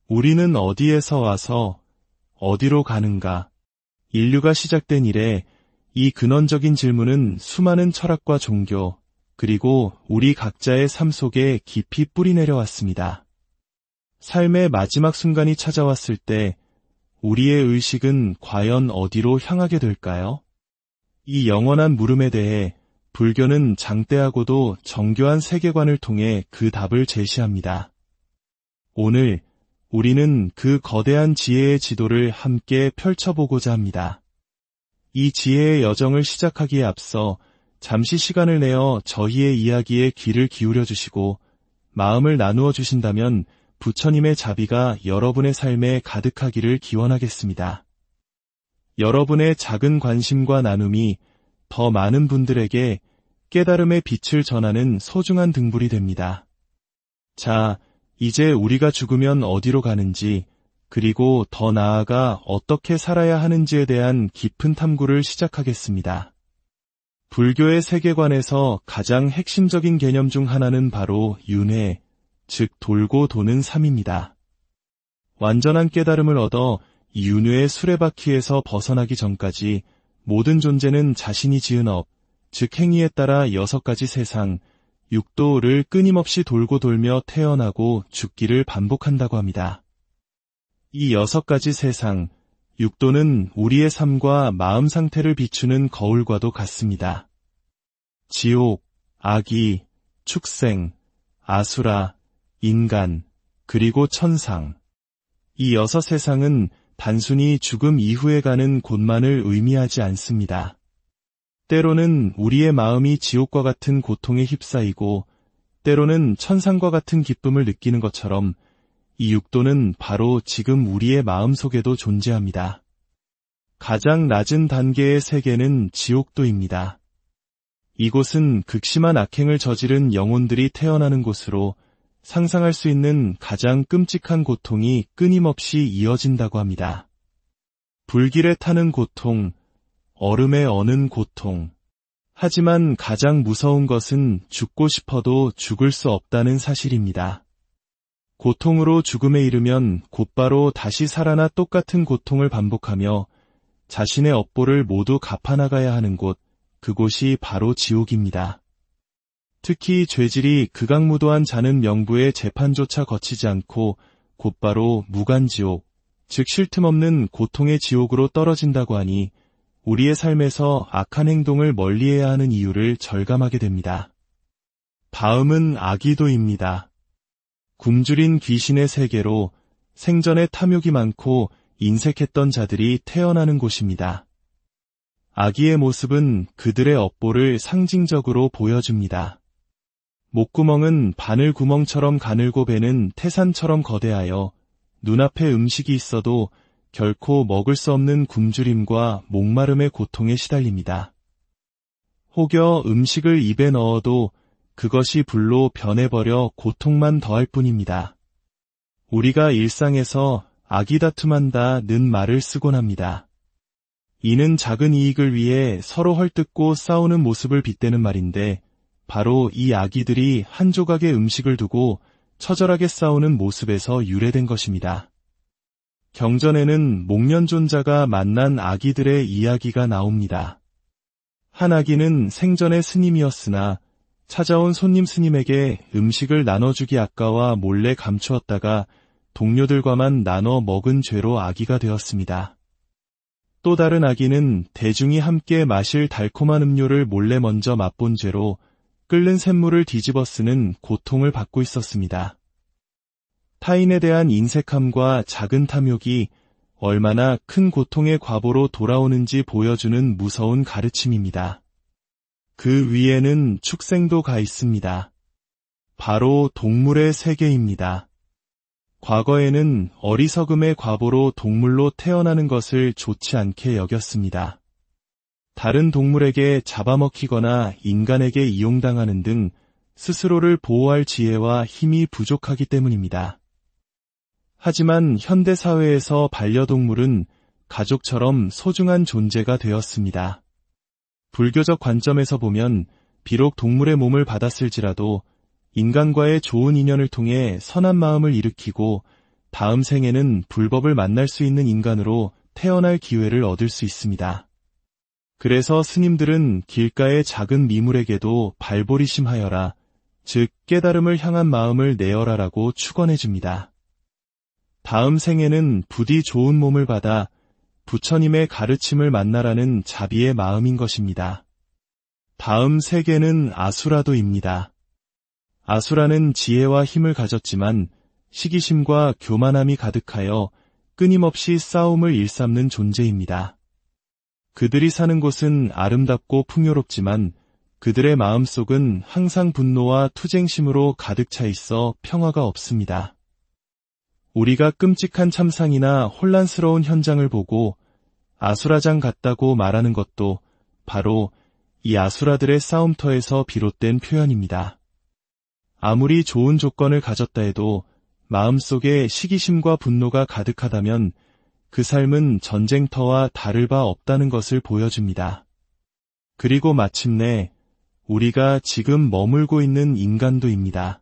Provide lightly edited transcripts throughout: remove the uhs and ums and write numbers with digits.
우리는 어디에서 와서 어디로 가는가? 인류가 시작된 이래 이 근원적인 질문은 수많은 철학과 종교, 그리고 우리 각자의 삶 속에 깊이 뿌리내려왔습니다. 삶의 마지막 순간이 찾아왔을 때 우리의 의식은 과연 어디로 향하게 될까요? 이 영원한 물음에 대해 불교는 장대하고도 정교한 세계관을 통해 그 답을 제시합니다. 오늘 우리는 그 거대한 지혜의 지도를 함께 펼쳐보고자 합니다. 이 지혜의 여정을 시작하기에 앞서 잠시 시간을 내어 저희의 이야기에 귀를 기울여 주시고 마음을 나누어 주신다면 부처님의 자비가 여러분의 삶에 가득하기를 기원하겠습니다. 여러분의 작은 관심과 나눔이 더 많은 분들에게 깨달음의 빛을 전하는 소중한 등불이 됩니다. 자, 이제 우리가 죽으면 어디로 가는지, 그리고 더 나아가 어떻게 살아야 하는지에 대한 깊은 탐구를 시작하겠습니다. 불교의 세계관에서 가장 핵심적인 개념 중 하나는 바로 윤회, 즉 돌고 도는 삶입니다. 완전한 깨달음을 얻어 윤회의 수레바퀴에서 벗어나기 전까지 모든 존재는 자신이 지은 업, 즉 행위에 따라 6가지 세상, 육도를 끊임없이 돌고 돌며 태어나고 죽기를 반복한다고 합니다. 이 6가지 세상, 육도는 우리의 삶과 마음 상태를 비추는 거울과도 같습니다. 지옥, 악이, 축생, 아수라, 인간, 그리고 천상. 이 6세상은 단순히 죽음 이후에 가는 곳만을 의미하지 않습니다. 때로는 우리의 마음이 지옥과 같은 고통에 휩싸이고, 때로는 천상과 같은 기쁨을 느끼는 것처럼 이 육도는 바로 지금 우리의 마음속에도 존재합니다. 가장 낮은 단계의 세계는 지옥도입니다. 이곳은 극심한 악행을 저지른 영혼들이 태어나는 곳으로 상상할 수 있는 가장 끔찍한 고통이 끊임없이 이어진다고 합니다. 불길에 타는 고통, 얼음에 어는 고통. 하지만 가장 무서운 것은 죽고 싶어도 죽을 수 없다는 사실입니다. 고통으로 죽음에 이르면 곧바로 다시 살아나 똑같은 고통을 반복하며 자신의 업보를 모두 갚아나가야 하는 곳, 그곳이 바로 지옥입니다. 특히 죄질이 극악무도한 자는 명부의 재판조차 거치지 않고 곧바로 무간지옥, 즉 쉴 틈 없는 고통의 지옥으로 떨어진다고 하니 우리의 삶에서 악한 행동을 멀리해야 하는 이유를 절감하게 됩니다. 다음은 아기도입니다. 굶주린 귀신의 세계로 생전에 탐욕이 많고 인색했던 자들이 태어나는 곳입니다. 아기의 모습은 그들의 업보를 상징적으로 보여줍니다. 목구멍은 바늘구멍처럼 가늘고 배는 태산처럼 거대하여 눈앞에 음식이 있어도 결코 먹을 수 없는 굶주림과 목마름의 고통에 시달립니다. 혹여 음식을 입에 넣어도 그것이 불로 변해버려 고통만 더할 뿐입니다. 우리가 일상에서 아기다툼한다는 말을 쓰곤 합니다. 이는 작은 이익을 위해 서로 헐뜯고 싸우는 모습을 빗대는 말인데 바로 이 아기들이 한 조각의 음식을 두고 처절하게 싸우는 모습에서 유래된 것입니다. 경전에는 목련존자가 만난 아기들의 이야기가 나옵니다. 한 아기는 생전의 스님이었으나 찾아온 손님 스님에게 음식을 나눠주기 아까워 몰래 감추었다가 동료들과만 나눠 먹은 죄로 아기가 되었습니다. 또 다른 아기는 대중이 함께 마실 달콤한 음료를 몰래 먼저 맛본 죄로 끓는 샘물을 뒤집어 쓰는 고통을 받고 있었습니다. 타인에 대한 인색함과 작은 탐욕이 얼마나 큰 고통의 과보로 돌아오는지 보여주는 무서운 가르침입니다. 그 위에는 축생도 가 있습니다. 바로 동물의 세계입니다. 과거에는 어리석음의 과보로 동물로 태어나는 것을 좋지 않게 여겼습니다. 다른 동물에게 잡아먹히거나 인간에게 이용당하는 등 스스로를 보호할 지혜와 힘이 부족하기 때문입니다. 하지만 현대사회에서 반려동물은 가족처럼 소중한 존재가 되었습니다. 불교적 관점에서 보면 비록 동물의 몸을 받았을지라도 인간과의 좋은 인연을 통해 선한 마음을 일으키고 다음 생에는 불법을 만날 수 있는 인간으로 태어날 기회를 얻을 수 있습니다. 그래서 스님들은 길가의 작은 미물에게도 발보리심하여라, 즉 깨달음을 향한 마음을 내어라라고 축원해 줍니다. 다음 생에는 부디 좋은 몸을 받아 부처님의 가르침을 만나라는 자비의 마음인 것입니다. 다음 세계는 아수라도입니다. 아수라는 지혜와 힘을 가졌지만 시기심과 교만함이 가득하여 끊임없이 싸움을 일삼는 존재입니다. 그들이 사는 곳은 아름답고 풍요롭지만 그들의 마음속은 항상 분노와 투쟁심으로 가득 차 있어 평화가 없습니다. 우리가 끔찍한 참상이나 혼란스러운 현장을 보고 아수라장 같다고 말하는 것도 바로 이 아수라들의 싸움터에서 비롯된 표현입니다. 아무리 좋은 조건을 가졌다 해도 마음속에 시기심과 분노가 가득하다면 그 삶은 전쟁터와 다를 바 없다는 것을 보여줍니다. 그리고 마침내 우리가 지금 머물고 있는 인간도입니다.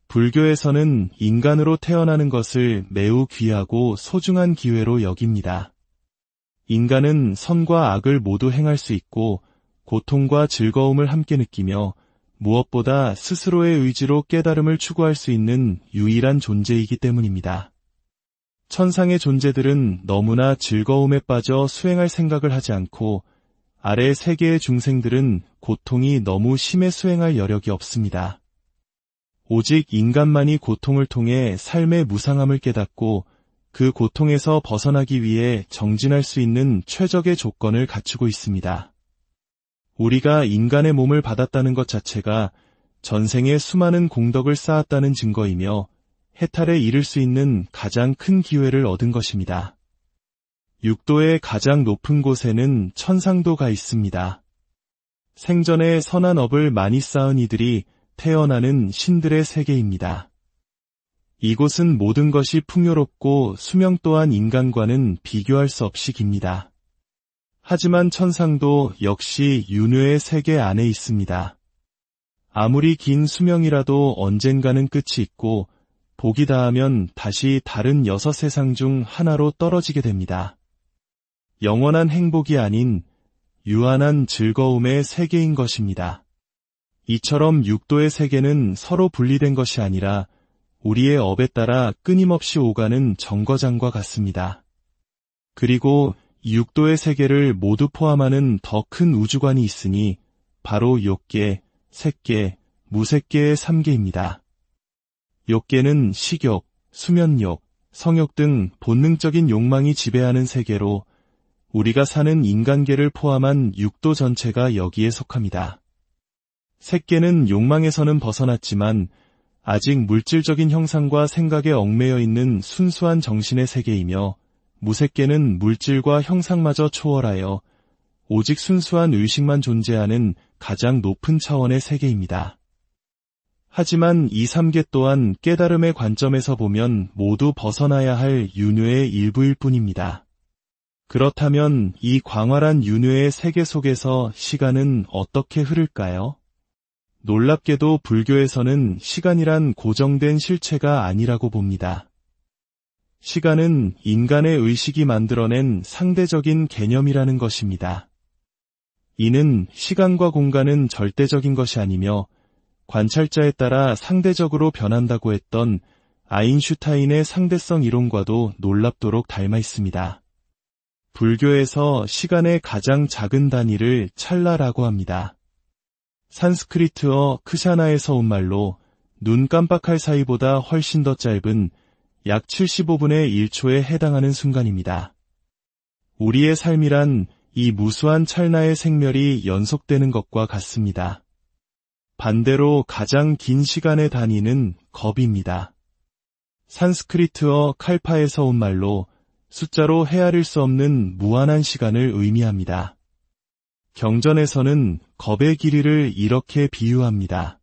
불교에서는 인간으로 태어나는 것을 매우 귀하고 소중한 기회로 여깁니다. 인간은 선과 악을 모두 행할 수 있고 고통과 즐거움을 함께 느끼며 무엇보다 스스로의 의지로 깨달음을 추구할 수 있는 유일한 존재이기 때문입니다. 천상의 존재들은 너무나 즐거움에 빠져 수행할 생각을 하지 않고 아래 세계의 중생들은 고통이 너무 심해 수행할 여력이 없습니다. 오직 인간만이 고통을 통해 삶의 무상함을 깨닫고 그 고통에서 벗어나기 위해 정진할 수 있는 최적의 조건을 갖추고 있습니다. 우리가 인간의 몸을 받았다는 것 자체가 전생에 수많은 공덕을 쌓았다는 증거이며 해탈에 이를 수 있는 가장 큰 기회를 얻은 것입니다. 육도의 가장 높은 곳에는 천상도가 있습니다. 생전에 선한 업을 많이 쌓은 이들이 태어나는 신들의 세계입니다. 이곳은 모든 것이 풍요롭고 수명 또한 인간과는 비교할 수 없이 깁니다. 하지만 천상도 역시 윤회의 세계 안에 있습니다. 아무리 긴 수명이라도 언젠가는 끝이 있고 복이 다하면 다시 다른 6세상 중 하나로 떨어지게 됩니다. 영원한 행복이 아닌 유한한 즐거움의 세계인 것입니다. 이처럼 육도의 세계는 서로 분리된 것이 아니라 우리의 업에 따라 끊임없이 오가는 정거장과 같습니다. 그리고 육도의 세계를 모두 포함하는 더 큰 우주관이 있으니 바로 욕계, 색계, 무색계의 3계입니다. 욕계는 식욕, 수면욕, 성욕 등 본능적인 욕망이 지배하는 세계로 우리가 사는 인간계를 포함한 육도 전체가 여기에 속합니다. 색계는 욕망에서는 벗어났지만 아직 물질적인 형상과 생각에 얽매여 있는 순수한 정신의 세계이며 무색계는 물질과 형상마저 초월하여 오직 순수한 의식만 존재하는 가장 높은 차원의 세계입니다. 하지만 이 3계 또한 깨달음의 관점에서 보면 모두 벗어나야 할 윤회의 일부일 뿐입니다. 그렇다면 이 광활한 윤회의 세계 속에서 시간은 어떻게 흐를까요? 놀랍게도 불교에서는 시간이란 고정된 실체가 아니라고 봅니다. 시간은 인간의 의식이 만들어낸 상대적인 개념이라는 것입니다. 이는 시간과 공간은 절대적인 것이 아니며 관찰자에 따라 상대적으로 변한다고 했던 아인슈타인의 상대성 이론과도 놀랍도록 닮아 있습니다. 불교에서 시간의 가장 작은 단위를 찰나라고 합니다. 산스크리트어 크샤나에서 온 말로 눈 깜빡할 사이보다 훨씬 더 짧은 약 75분의 1초에 해당하는 순간입니다. 우리의 삶이란 이 무수한 찰나의 생멸이 연속되는 것과 같습니다. 반대로 가장 긴 시간의 단위는 겁입니다. 산스크리트어 칼파에서 온 말로 숫자로 헤아릴 수 없는 무한한 시간을 의미합니다. 경전에서는 겁의 길이를 이렇게 비유합니다.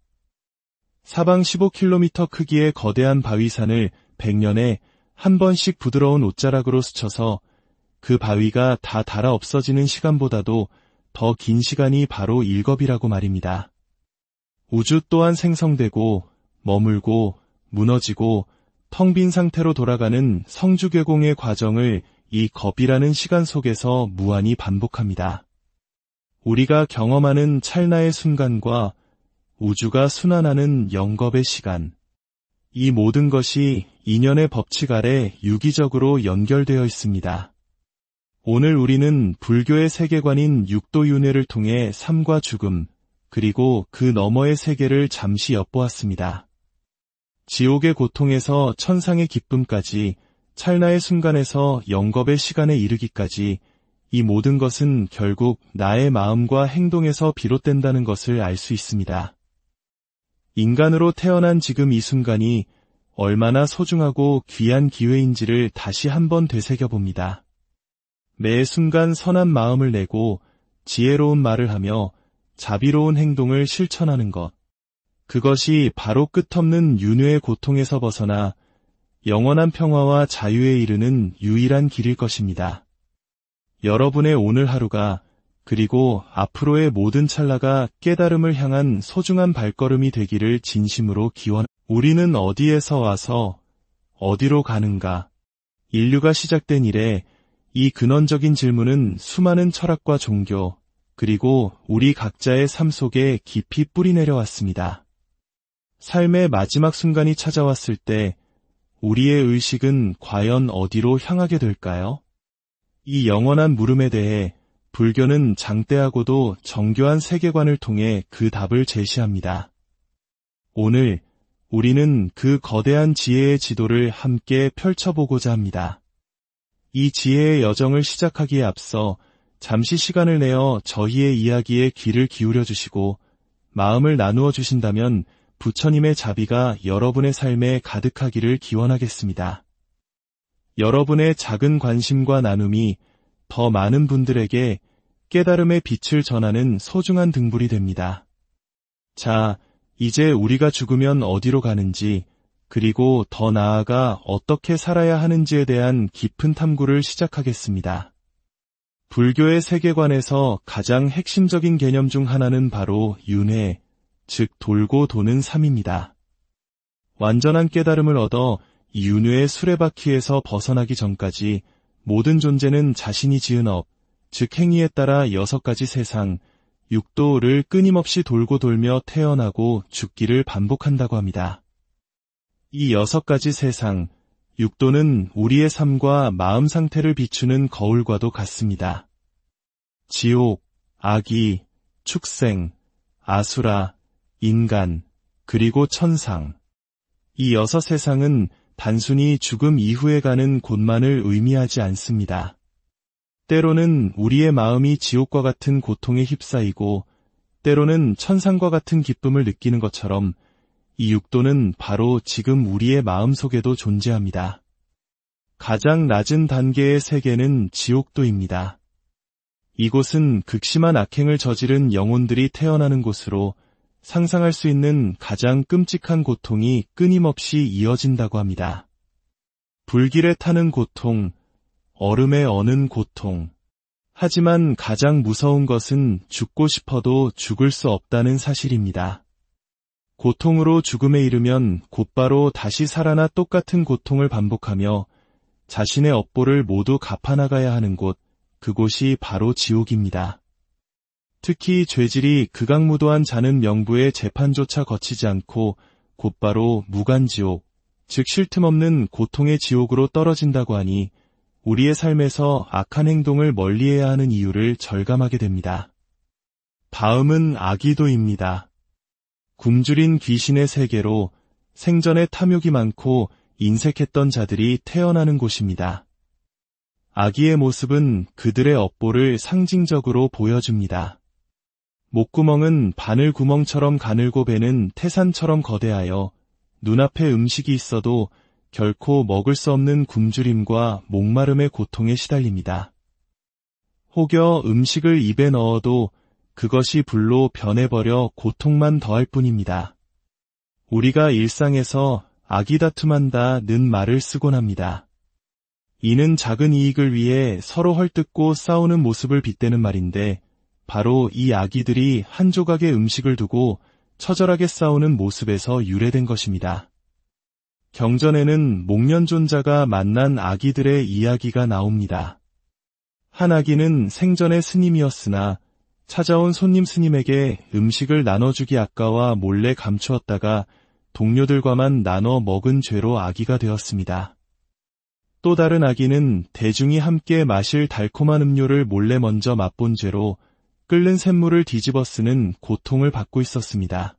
사방 15km 크기의 거대한 바위산을 100년에 한 번씩 부드러운 옷자락으로 스쳐서 그 바위가 다 닳아 없어지는 시간보다도 더 긴 시간이 바로 일겁이라고 말입니다. 우주 또한 생성되고 머물고 무너지고 텅 빈 상태로 돌아가는 성주개공의 과정을 이 겁이라는 시간 속에서 무한히 반복합니다. 우리가 경험하는 찰나의 순간과 우주가 순환하는 영겁의 시간, 이 모든 것이 인연의 법칙 아래 유기적으로 연결되어 있습니다. 오늘 우리는 불교의 세계관인 육도윤회를 통해 삶과 죽음, 그리고 그 너머의 세계를 잠시 엿보았습니다. 지옥의 고통에서 천상의 기쁨까지, 찰나의 순간에서 영겁의 시간에 이르기까지 이 모든 것은 결국 나의 마음과 행동에서 비롯된다는 것을 알 수 있습니다. 인간으로 태어난 지금 이 순간이 얼마나 소중하고 귀한 기회인지를 다시 한번 되새겨봅니다. 매 순간 선한 마음을 내고 지혜로운 말을 하며 자비로운 행동을 실천하는 것. 그것이 바로 끝없는 윤회의 고통에서 벗어나 영원한 평화와 자유에 이르는 유일한 길일 것입니다. 여러분의 오늘 하루가 그리고 앞으로의 모든 찰나가 깨달음을 향한 소중한 발걸음이 되기를 진심으로 기원합니다. 우리는 어디에서 와서 어디로 가는가? 인류가 시작된 이래 이 근원적인 질문은 수많은 철학과 종교, 그리고 우리 각자의 삶 속에 깊이 뿌리내려왔습니다. 삶의 마지막 순간이 찾아왔을 때 우리의 의식은 과연 어디로 향하게 될까요? 이 영원한 물음에 대해 불교는 장대하고도 정교한 세계관을 통해 그 답을 제시합니다. 오늘 우리는 그 거대한 지혜의 지도를 함께 펼쳐보고자 합니다. 이 지혜의 여정을 시작하기에 앞서 잠시 시간을 내어 저희의 이야기에 귀를 기울여 주시고 마음을 나누어 주신다면 부처님의 자비가 여러분의 삶에 가득하기를 기원하겠습니다. 여러분의 작은 관심과 나눔이 더 많은 분들에게 깨달음의 빛을 전하는 소중한 등불이 됩니다. 자, 이제 우리가 죽으면 어디로 가는지, 그리고 더 나아가 어떻게 살아야 하는지에 대한 깊은 탐구를 시작하겠습니다. 불교의 세계관에서 가장 핵심적인 개념 중 하나는 바로 윤회, 즉 돌고 도는 삶입니다. 완전한 깨달음을 얻어 이 윤회의 수레바퀴에서 벗어나기 전까지 모든 존재는 자신이 지은 업, 즉 행위에 따라 6가지 세상, 육도를 끊임없이 돌고 돌며 태어나고 죽기를 반복한다고 합니다. 이 6가지 세상, 육도는 우리의 삶과 마음 상태를 비추는 거울과도 같습니다. 지옥, 악이, 축생, 아수라, 인간, 그리고 천상. 이 6세상은 단순히 죽음 이후에 가는 곳만을 의미하지 않습니다. 때로는 우리의 마음이 지옥과 같은 고통에 휩싸이고 때로는 천상과 같은 기쁨을 느끼는 것처럼 이 육도는 바로 지금 우리의 마음속에도 존재합니다. 가장 낮은 단계의 세계는 지옥도입니다. 이곳은 극심한 악행을 저지른 영혼들이 태어나는 곳으로 상상할 수 있는 가장 끔찍한 고통이 끊임없이 이어진다고 합니다. 불길에 타는 고통, 얼음에 어는 고통. 하지만 가장 무서운 것은 죽고 싶어도 죽을 수 없다는 사실입니다. 고통으로 죽음에 이르면 곧바로 다시 살아나 똑같은 고통을 반복하며 자신의 업보를 모두 갚아나가야 하는 곳, 그곳이 바로 지옥입니다. 특히 죄질이 극악무도한 자는 명부의 재판조차 거치지 않고 곧바로 무간지옥, 즉 쉴 틈 없는 고통의 지옥으로 떨어진다고 하니 우리의 삶에서 악한 행동을 멀리해야 하는 이유를 절감하게 됩니다. 다음은 아기도입니다. 굶주린 귀신의 세계로 생전에 탐욕이 많고 인색했던 자들이 태어나는 곳입니다. 아기의 모습은 그들의 업보를 상징적으로 보여줍니다. 목구멍은 바늘구멍처럼 가늘고 배는 태산처럼 거대하여 눈앞에 음식이 있어도 결코 먹을 수 없는 굶주림과 목마름의 고통에 시달립니다. 혹여 음식을 입에 넣어도 그것이 불로 변해버려 고통만 더할 뿐입니다. 우리가 일상에서 아기다툼한다는 말을 쓰곤 합니다. 이는 작은 이익을 위해 서로 헐뜯고 싸우는 모습을 빗대는 말인데 바로 이 아기들이 한 조각의 음식을 두고 처절하게 싸우는 모습에서 유래된 것입니다. 경전에는 목련존자가 만난 아기들의 이야기가 나옵니다. 한 아기는 생전에 스님이었으나 찾아온 손님 스님에게 음식을 나눠주기 아까워 몰래 감추었다가 동료들과만 나눠 먹은 죄로 아기가 되었습니다. 또 다른 아기는 대중이 함께 마실 달콤한 음료를 몰래 먼저 맛본 죄로 끓는 샘물을 뒤집어 쓰는 고통을 받고 있었습니다.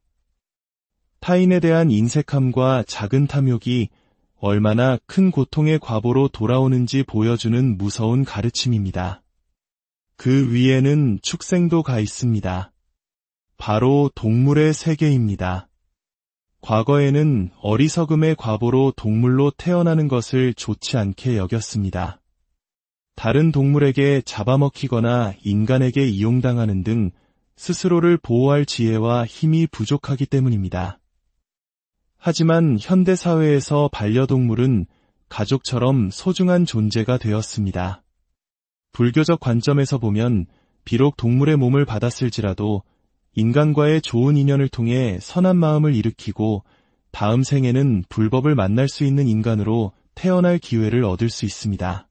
타인에 대한 인색함과 작은 탐욕이 얼마나 큰 고통의 과보로 돌아오는지 보여주는 무서운 가르침입니다. 그 위에는 축생도 가 있습니다. 바로 동물의 세계입니다. 과거에는 어리석음의 과보로 동물로 태어나는 것을 좋지 않게 여겼습니다. 다른 동물에게 잡아먹히거나 인간에게 이용당하는 등 스스로를 보호할 지혜와 힘이 부족하기 때문입니다. 하지만 현대사회에서 반려동물은 가족처럼 소중한 존재가 되었습니다. 불교적 관점에서 보면 비록 동물의 몸을 받았을지라도 인간과의 좋은 인연을 통해 선한 마음을 일으키고 다음 생에는 불법을 만날 수 있는 인간으로 태어날 기회를 얻을 수 있습니다.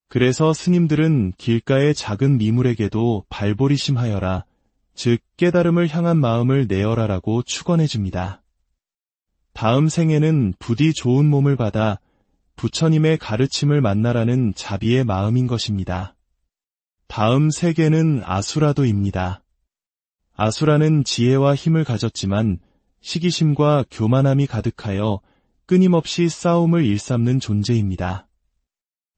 그래서 스님들은 길가의 작은 미물에게도 발보리심하여라, 즉 깨달음을 향한 마음을 내어라라고 축원해줍니다. 다음 생에는 부디 좋은 몸을 받아 부처님의 가르침을 만나라는 자비의 마음인 것입니다. 다음 세계는 아수라도입니다. 아수라는 지혜와 힘을 가졌지만 시기심과 교만함이 가득하여 끊임없이 싸움을 일삼는 존재입니다.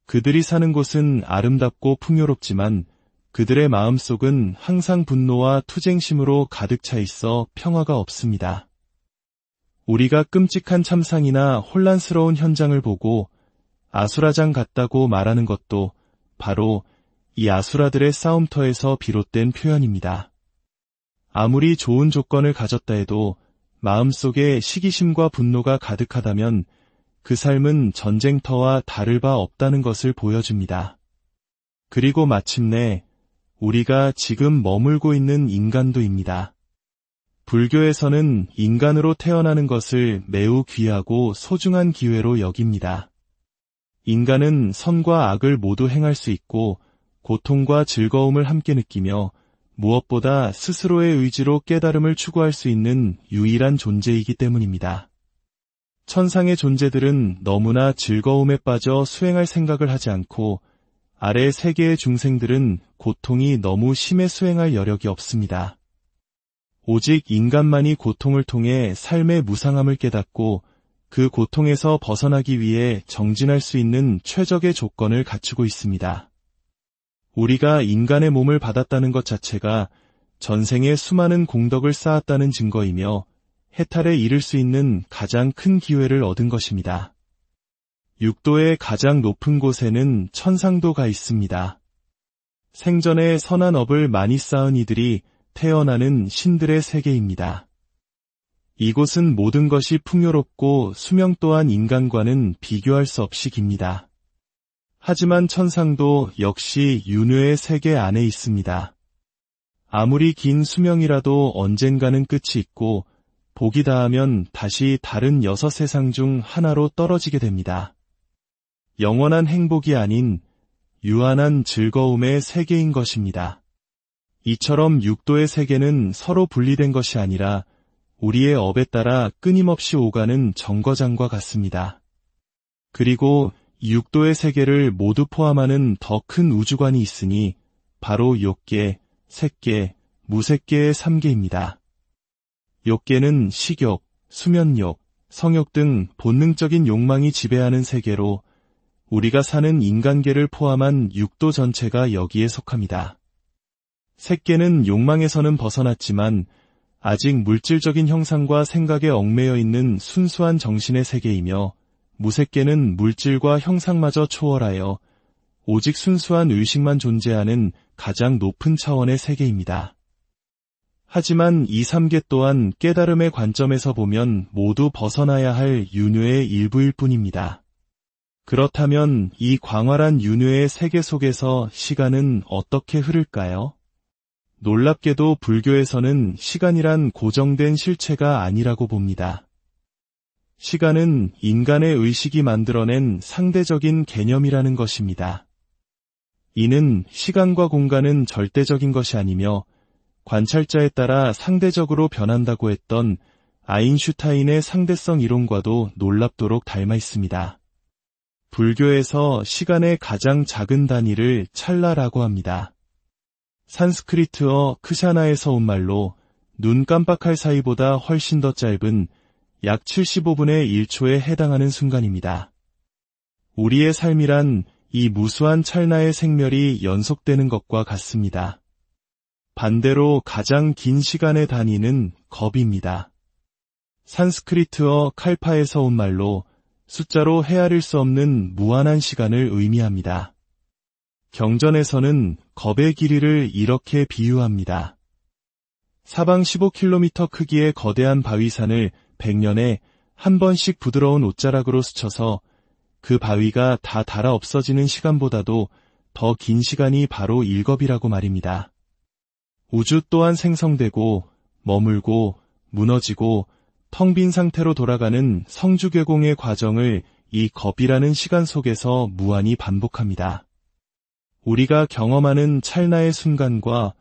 그들이 사는 곳은 아름답고 풍요롭지만 그들의 마음속은 항상 분노와 투쟁심으로 가득 차 있어 평화가 없습니다. 우리가 끔찍한 참상이나 혼란스러운 현장을 보고 아수라장 같다고 말하는 것도 바로 이 아수라들의 싸움터에서 비롯된 표현입니다. 아무리 좋은 조건을 가졌다 해도 마음속에 시기심과 분노가 가득하다면 그 삶은 전쟁터와 다를 바 없다는 것을 보여줍니다. 그리고 마침내 우리가 지금 머물고 있는 인간도입니다. 불교에서는 인간으로 태어나는 것을 매우 귀하고 소중한 기회로 여깁니다. 인간은 선과 악을 모두 행할 수 있고 고통과 즐거움을 함께 느끼며 무엇보다 스스로의 의지로 깨달음을 추구할 수 있는 유일한 존재이기 때문입니다. 천상의 존재들은 너무나 즐거움에 빠져 수행할 생각을 하지 않고 아래 세계의 중생들은 고통이 너무 심해 수행할 여력이 없습니다. 오직 인간만이 고통을 통해 삶의 무상함을 깨닫고 그 고통에서 벗어나기 위해 정진할 수 있는 최적의 조건을 갖추고 있습니다. 우리가 인간의 몸을 받았다는 것 자체가 전생에 수많은 공덕을 쌓았다는 증거이며 해탈에 이를 수 있는 가장 큰 기회를 얻은 것입니다. 육도의 가장 높은 곳에는 천상도가 있습니다. 생전에 선한 업을 많이 쌓은 이들이 태어나는 신들의 세계입니다. 이곳은 모든 것이 풍요롭고 수명 또한 인간과는 비교할 수 없이 깁니다. 하지만 천상도 역시 윤회의 세계 안에 있습니다. 아무리 긴 수명이라도 언젠가는 끝이 있고 복이 다하면 다시 다른 6세상 중 하나로 떨어지게 됩니다. 영원한 행복이 아닌 유한한 즐거움의 세계인 것입니다. 이처럼 육도의 세계는 서로 분리된 것이 아니라 우리의 업에 따라 끊임없이 오가는 정거장과 같습니다. 그리고 육도의 세계를 모두 포함하는 더 큰 우주관이 있으니 바로 욕계, 색계, 무색계의 3계입니다. 욕계는 식욕, 수면욕, 성욕 등 본능적인 욕망이 지배하는 세계로 우리가 사는 인간계를 포함한 육도 전체가 여기에 속합니다. 색계는 욕망에서는 벗어났지만 아직 물질적인 형상과 생각에 얽매여 있는 순수한 정신의 세계이며 무색계는 물질과 형상마저 초월하여 오직 순수한 의식만 존재하는 가장 높은 차원의 세계입니다. 하지만 이 3계 또한 깨달음의 관점에서 보면 모두 벗어나야 할 윤회의 일부일 뿐입니다. 그렇다면 이 광활한 윤회의 세계 속에서 시간은 어떻게 흐를까요? 놀랍게도 불교에서는 시간이란 고정된 실체가 아니라고 봅니다. 시간은 인간의 의식이 만들어낸 상대적인 개념이라는 것입니다. 이는 시간과 공간은 절대적인 것이 아니며 관찰자에 따라 상대적으로 변한다고 했던 아인슈타인의 상대성 이론과도 놀랍도록 닮아 있습니다. 불교에서 시간의 가장 작은 단위를 찰나라고 합니다. 산스크리트어 크샤나에서 온 말로 눈 깜빡할 사이보다 훨씬 더 짧은 약 75분의 1초에 해당하는 순간입니다. 우리의 삶이란 이 무수한 찰나의 생멸이 연속되는 것과 같습니다. 반대로 가장 긴 시간의 단위는 겁입니다. 산스크리트어 칼파에서 온 말로 숫자로 헤아릴 수 없는 무한한 시간을 의미합니다. 경전에서는 겁의 길이를 이렇게 비유합니다. 사방 15km 크기의 거대한 바위산을 100년에 한 번씩 부드러운 옷자락으로 스쳐서 그 바위가 다 닳아 없어지는 시간보다도 더 긴 시간이 바로 일겁이라고 말입니다. 우주 또한 생성되고 머물고 무너지고 텅 빈 상태로 돌아가는 성주괴공의 과정을 이 겁이라는 시간 속에서 무한히 반복합니다. 우리가 경험하는 찰나의 순간과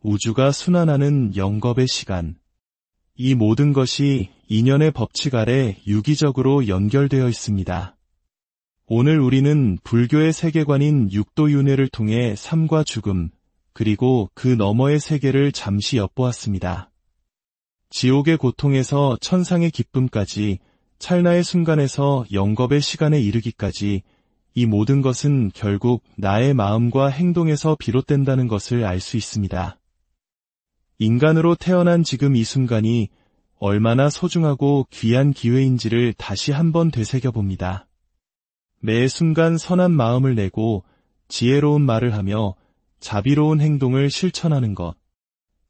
우주가 순환하는 영겁의 시간, 이 모든 것이 인연의 법칙 아래 유기적으로 연결되어 있습니다. 오늘 우리는 불교의 세계관인 육도윤회를 통해 삶과 죽음, 그리고 그 너머의 세계를 잠시 엿보았습니다. 지옥의 고통에서 천상의 기쁨까지, 찰나의 순간에서 영겁의 시간에 이르기까지 이 모든 것은 결국 나의 마음과 행동에서 비롯된다는 것을 알 수 있습니다. 인간으로 태어난 지금 이 순간이 얼마나 소중하고 귀한 기회인지를 다시 한번 되새겨봅니다. 매 순간 선한 마음을 내고 지혜로운 말을 하며 자비로운 행동을 실천하는 것.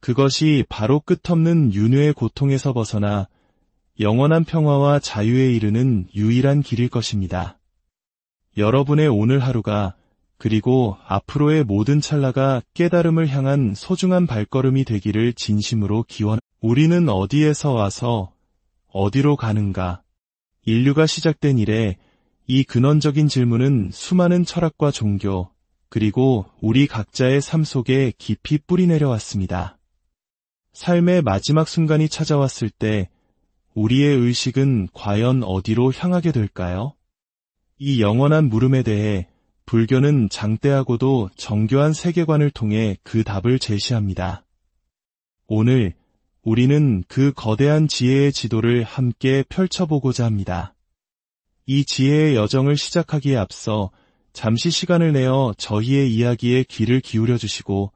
그것이 바로 끝없는 윤회의 고통에서 벗어나 영원한 평화와 자유에 이르는 유일한 길일 것입니다. 여러분의 오늘 하루가 그리고 앞으로의 모든 찰나가 깨달음을 향한 소중한 발걸음이 되기를 진심으로 기원합니다. 우리는 어디에서 와서 어디로 가는가? 인류가 시작된 이래 이 근원적인 질문은 수많은 철학과 종교, 그리고 우리 각자의 삶 속에 깊이 뿌리 내려왔습니다. 삶의 마지막 순간이 찾아왔을 때 우리의 의식은 과연 어디로 향하게 될까요? 이 영원한 물음에 대해 불교는 장대하고도 정교한 세계관을 통해 그 답을 제시합니다. 오늘 우리는 그 거대한 지혜의 지도를 함께 펼쳐보고자 합니다. 이 지혜의 여정을 시작하기에 앞서 잠시 시간을 내어 저희의 이야기에 귀를 기울여 주시고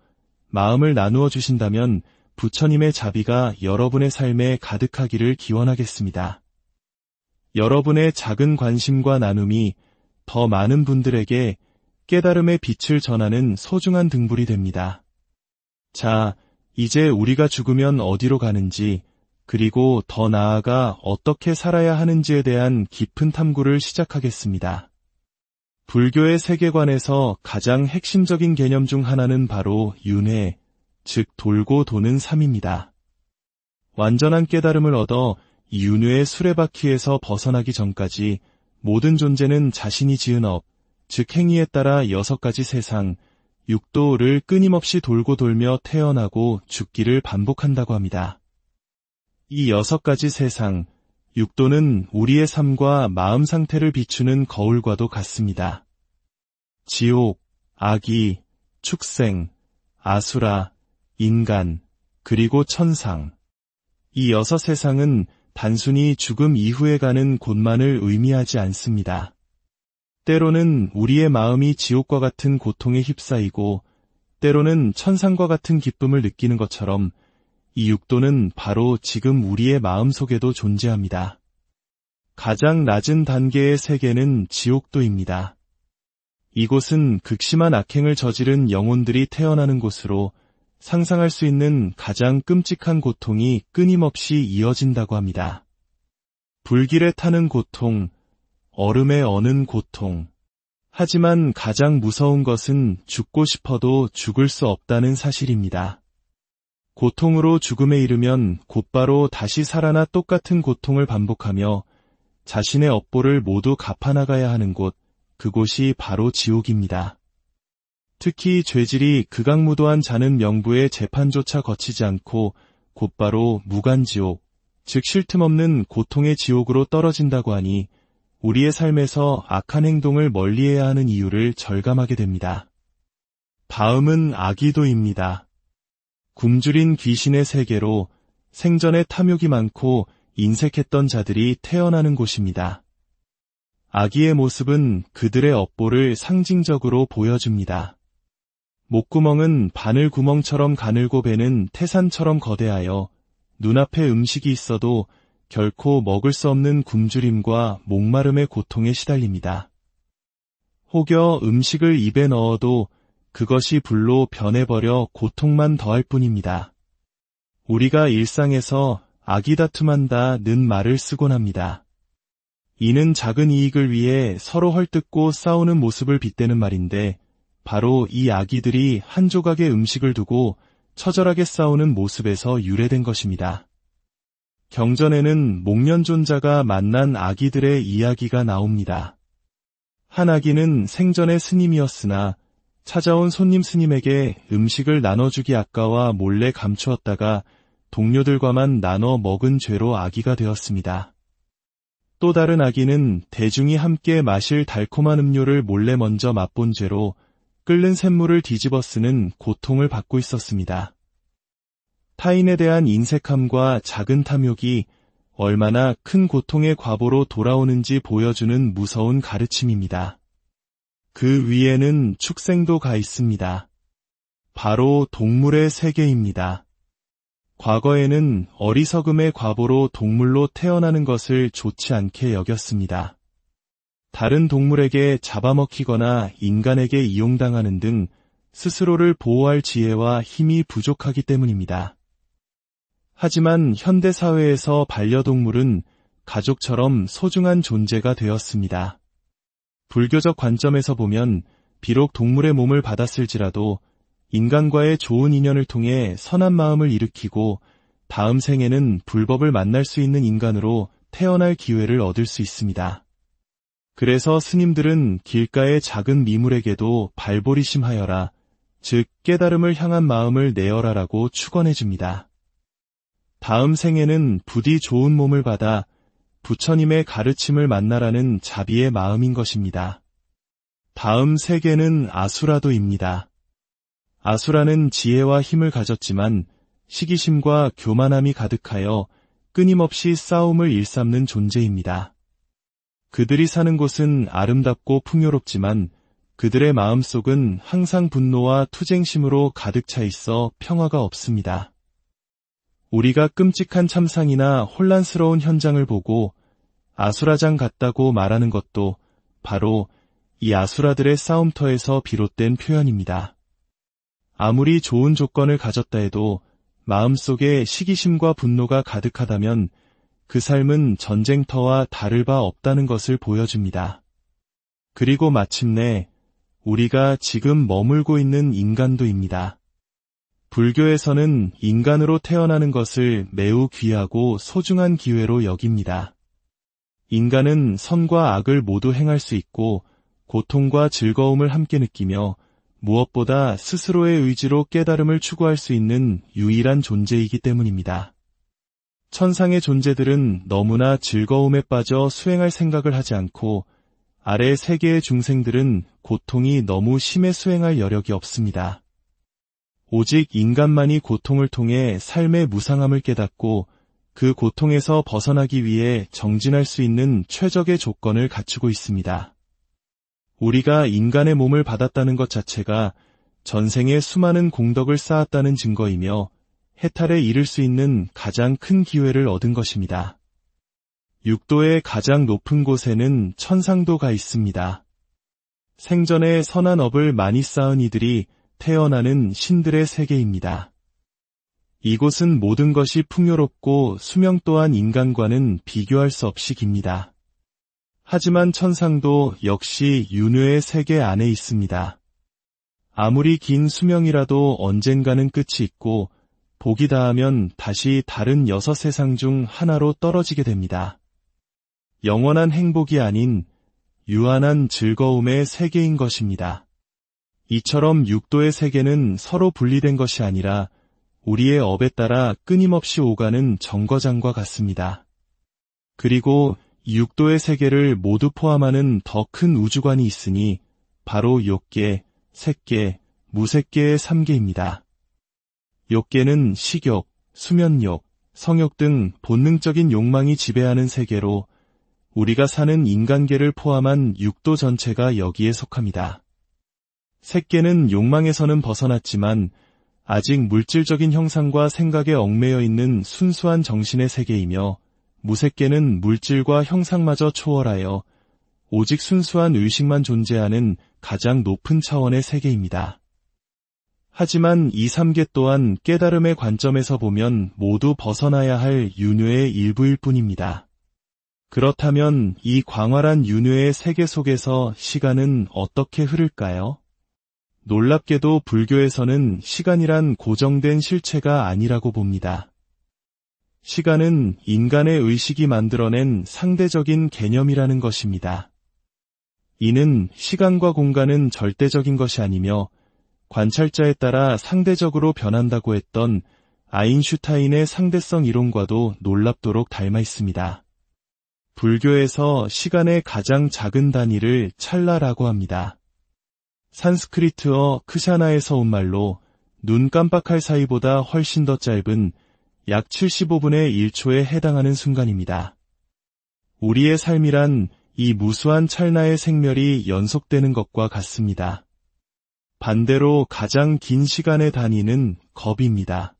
마음을 나누어 주신다면 부처님의 자비가 여러분의 삶에 가득하기를 기원하겠습니다. 여러분의 작은 관심과 나눔이 더 많은 분들에게 깨달음의 빛을 전하는 소중한 등불이 됩니다. 자, 이제 우리가 죽으면 어디로 가는지, 그리고 더 나아가 어떻게 살아야 하는지에 대한 깊은 탐구를 시작하겠습니다. 불교의 세계관에서 가장 핵심적인 개념 중 하나는 바로 윤회, 즉 돌고 도는 삶입니다. 완전한 깨달음을 얻어 이 윤회의 수레바퀴에서 벗어나기 전까지 모든 존재는 자신이 지은 업, 즉 행위에 따라 6가지 세상, 육도를 끊임없이 돌고 돌며 태어나고 죽기를 반복한다고 합니다. 이 6가지 세상, 육도는 우리의 삶과 마음 상태를 비추는 거울과도 같습니다. 지옥, 악이, 축생, 아수라, 인간, 그리고 천상. 이 6세상은 단순히 죽음 이후에 가는 곳만을 의미하지 않습니다. 때로는 우리의 마음이 지옥과 같은 고통에 휩싸이고 때로는 천상과 같은 기쁨을 느끼는 것처럼 이 육도는 바로 지금 우리의 마음 속에도 존재합니다. 가장 낮은 단계의 세계는 지옥도입니다. 이곳은 극심한 악행을 저지른 영혼들이 태어나는 곳으로 상상할 수 있는 가장 끔찍한 고통이 끊임없이 이어진다고 합니다. 불길에 타는 고통, 얼음에 어는 고통. 하지만 가장 무서운 것은 죽고 싶어도 죽을 수 없다는 사실입니다. 고통으로 죽음에 이르면 곧바로 다시 살아나 똑같은 고통을 반복하며 자신의 업보를 모두 갚아나가야 하는 곳, 그곳이 바로 지옥입니다. 특히 죄질이 극악무도한 자는 명부의 재판조차 거치지 않고 곧바로 무간지옥, 즉 쉴 틈 없는 고통의 지옥으로 떨어진다고 하니 우리의 삶에서 악한 행동을 멀리해야 하는 이유를 절감하게 됩니다. 다음은 아기도입니다. 굶주린 귀신의 세계로 생전에 탐욕이 많고 인색했던 자들이 태어나는 곳입니다. 아기의 모습은 그들의 업보를 상징적으로 보여줍니다. 목구멍은 바늘구멍처럼 가늘고 배는 태산처럼 거대하여 눈앞에 음식이 있어도 결코 먹을 수 없는 굶주림과 목마름의 고통에 시달립니다. 혹여 음식을 입에 넣어도 그것이 불로 변해버려 고통만 더할 뿐입니다. 우리가 일상에서 아기 다툼한다는 말을 쓰곤 합니다. 이는 작은 이익을 위해 서로 헐뜯고 싸우는 모습을 빗대는 말인데 바로 이 아기들이 한 조각의 음식을 두고 처절하게 싸우는 모습에서 유래된 것입니다. 경전에는 목련존자가 만난 아기들의 이야기가 나옵니다. 한 아기는 생전의 스님이었으나 찾아온 손님 스님에게 음식을 나눠주기 아까워 몰래 감추었다가 동료들과만 나눠 먹은 죄로 아기가 되었습니다. 또 다른 아기는 대중이 함께 마실 달콤한 음료를 몰래 먼저 맛본 죄로 끓는 샘물을 뒤집어 쓰는 고통을 받고 있었습니다. 타인에 대한 인색함과 작은 탐욕이 얼마나 큰 고통의 과보로 돌아오는지 보여주는 무서운 가르침입니다. 그 위에는 축생도 가 있습니다. 바로 동물의 세계입니다. 과거에는 어리석음의 과보로 동물로 태어나는 것을 좋지 않게 여겼습니다. 다른 동물에게 잡아먹히거나 인간에게 이용당하는 등 스스로를 보호할 지혜와 힘이 부족하기 때문입니다. 하지만 현대사회에서 반려동물은 가족처럼 소중한 존재가 되었습니다. 불교적 관점에서 보면 비록 동물의 몸을 받았을지라도 인간과의 좋은 인연을 통해 선한 마음을 일으키고 다음 생에는 불법을 만날 수 있는 인간으로 태어날 기회를 얻을 수 있습니다. 그래서 스님들은 길가의 작은 미물에게도 발보리심하여라, 즉 깨달음을 향한 마음을 내어라라고 축원해줍니다. 다음 생에는 부디 좋은 몸을 받아 부처님의 가르침을 만나라는 자비의 마음인 것입니다. 다음 세계는 아수라도입니다. 아수라는 지혜와 힘을 가졌지만 시기심과 교만함이 가득하여 끊임없이 싸움을 일삼는 존재입니다. 그들이 사는 곳은 아름답고 풍요롭지만 그들의 마음속은 항상 분노와 투쟁심으로 가득 차 있어 평화가 없습니다. 우리가 끔찍한 참상이나 혼란스러운 현장을 보고 아수라장 같다고 말하는 것도 바로 이 아수라들의 싸움터에서 비롯된 표현입니다. 아무리 좋은 조건을 가졌다 해도 마음속에 시기심과 분노가 가득하다면 그 삶은 전쟁터와 다를 바 없다는 것을 보여줍니다. 그리고 마침내 우리가 지금 머물고 있는 인간도입니다. 불교에서는 인간으로 태어나는 것을 매우 귀하고 소중한 기회로 여깁니다. 인간은 선과 악을 모두 행할 수 있고 고통과 즐거움을 함께 느끼며 무엇보다 스스로의 의지로 깨달음을 추구할 수 있는 유일한 존재이기 때문입니다. 천상의 존재들은 너무나 즐거움에 빠져 수행할 생각을 하지 않고 아래 세계의 중생들은 고통이 너무 심해 수행할 여력이 없습니다. 오직 인간만이 고통을 통해 삶의 무상함을 깨닫고 그 고통에서 벗어나기 위해 정진할 수 있는 최적의 조건을 갖추고 있습니다. 우리가 인간의 몸을 받았다는 것 자체가 전생에 수많은 공덕을 쌓았다는 증거이며 해탈에 이를 수 있는 가장 큰 기회를 얻은 것입니다. 육도의 가장 높은 곳에는 천상도가 있습니다. 생전에 선한 업을 많이 쌓은 이들이 태어나는 신들의 세계입니다. 이곳은 모든 것이 풍요롭고 수명 또한 인간과는 비교할 수 없이 깁니다. 하지만 천상도 역시 윤회의 세계 안에 있습니다. 아무리 긴 수명이라도 언젠가는 끝이 있고 복이 다하면 다시 다른 6 세상 중 하나로 떨어지게 됩니다. 영원한 행복이 아닌 유한한 즐거움의 세계인 것입니다. 이처럼 육도의 세계는 서로 분리된 것이 아니라 우리의 업에 따라 끊임없이 오가는 정거장과 같습니다. 그리고 육도의 세계를 모두 포함하는 더 큰 우주관이 있으니 바로 욕계, 색계, 무색계의 3계입니다. 욕계는 식욕, 수면욕, 성욕 등 본능적인 욕망이 지배하는 세계로 우리가 사는 인간계를 포함한 육도 전체가 여기에 속합니다. 색계는 욕망에서는 벗어났지만 아직 물질적인 형상과 생각에 얽매여 있는 순수한 정신의 세계이며 무색계는 물질과 형상마저 초월하여 오직 순수한 의식만 존재하는 가장 높은 차원의 세계입니다. 하지만 이 3계 또한 깨달음의 관점에서 보면 모두 벗어나야 할 윤회의 일부일 뿐입니다. 그렇다면 이 광활한 윤회의 세계 속에서 시간은 어떻게 흐를까요? 놀랍게도 불교에서는 시간이란 고정된 실체가 아니라고 봅니다. 시간은 인간의 의식이 만들어낸 상대적인 개념이라는 것입니다. 이는 시간과 공간은 절대적인 것이 아니며 관찰자에 따라 상대적으로 변한다고 했던 아인슈타인의 상대성 이론과도 놀랍도록 닮아 있습니다. 불교에서 시간의 가장 작은 단위를 찰나라고 합니다. 산스크리트어 크샤나에서 온 말로 눈 깜빡할 사이보다 훨씬 더 짧은 약 75분의 1초에 해당하는 순간입니다. 우리의 삶이란 이 무수한 찰나의 생멸이 연속되는 것과 같습니다. 반대로 가장 긴 시간의 단위는 겁입니다.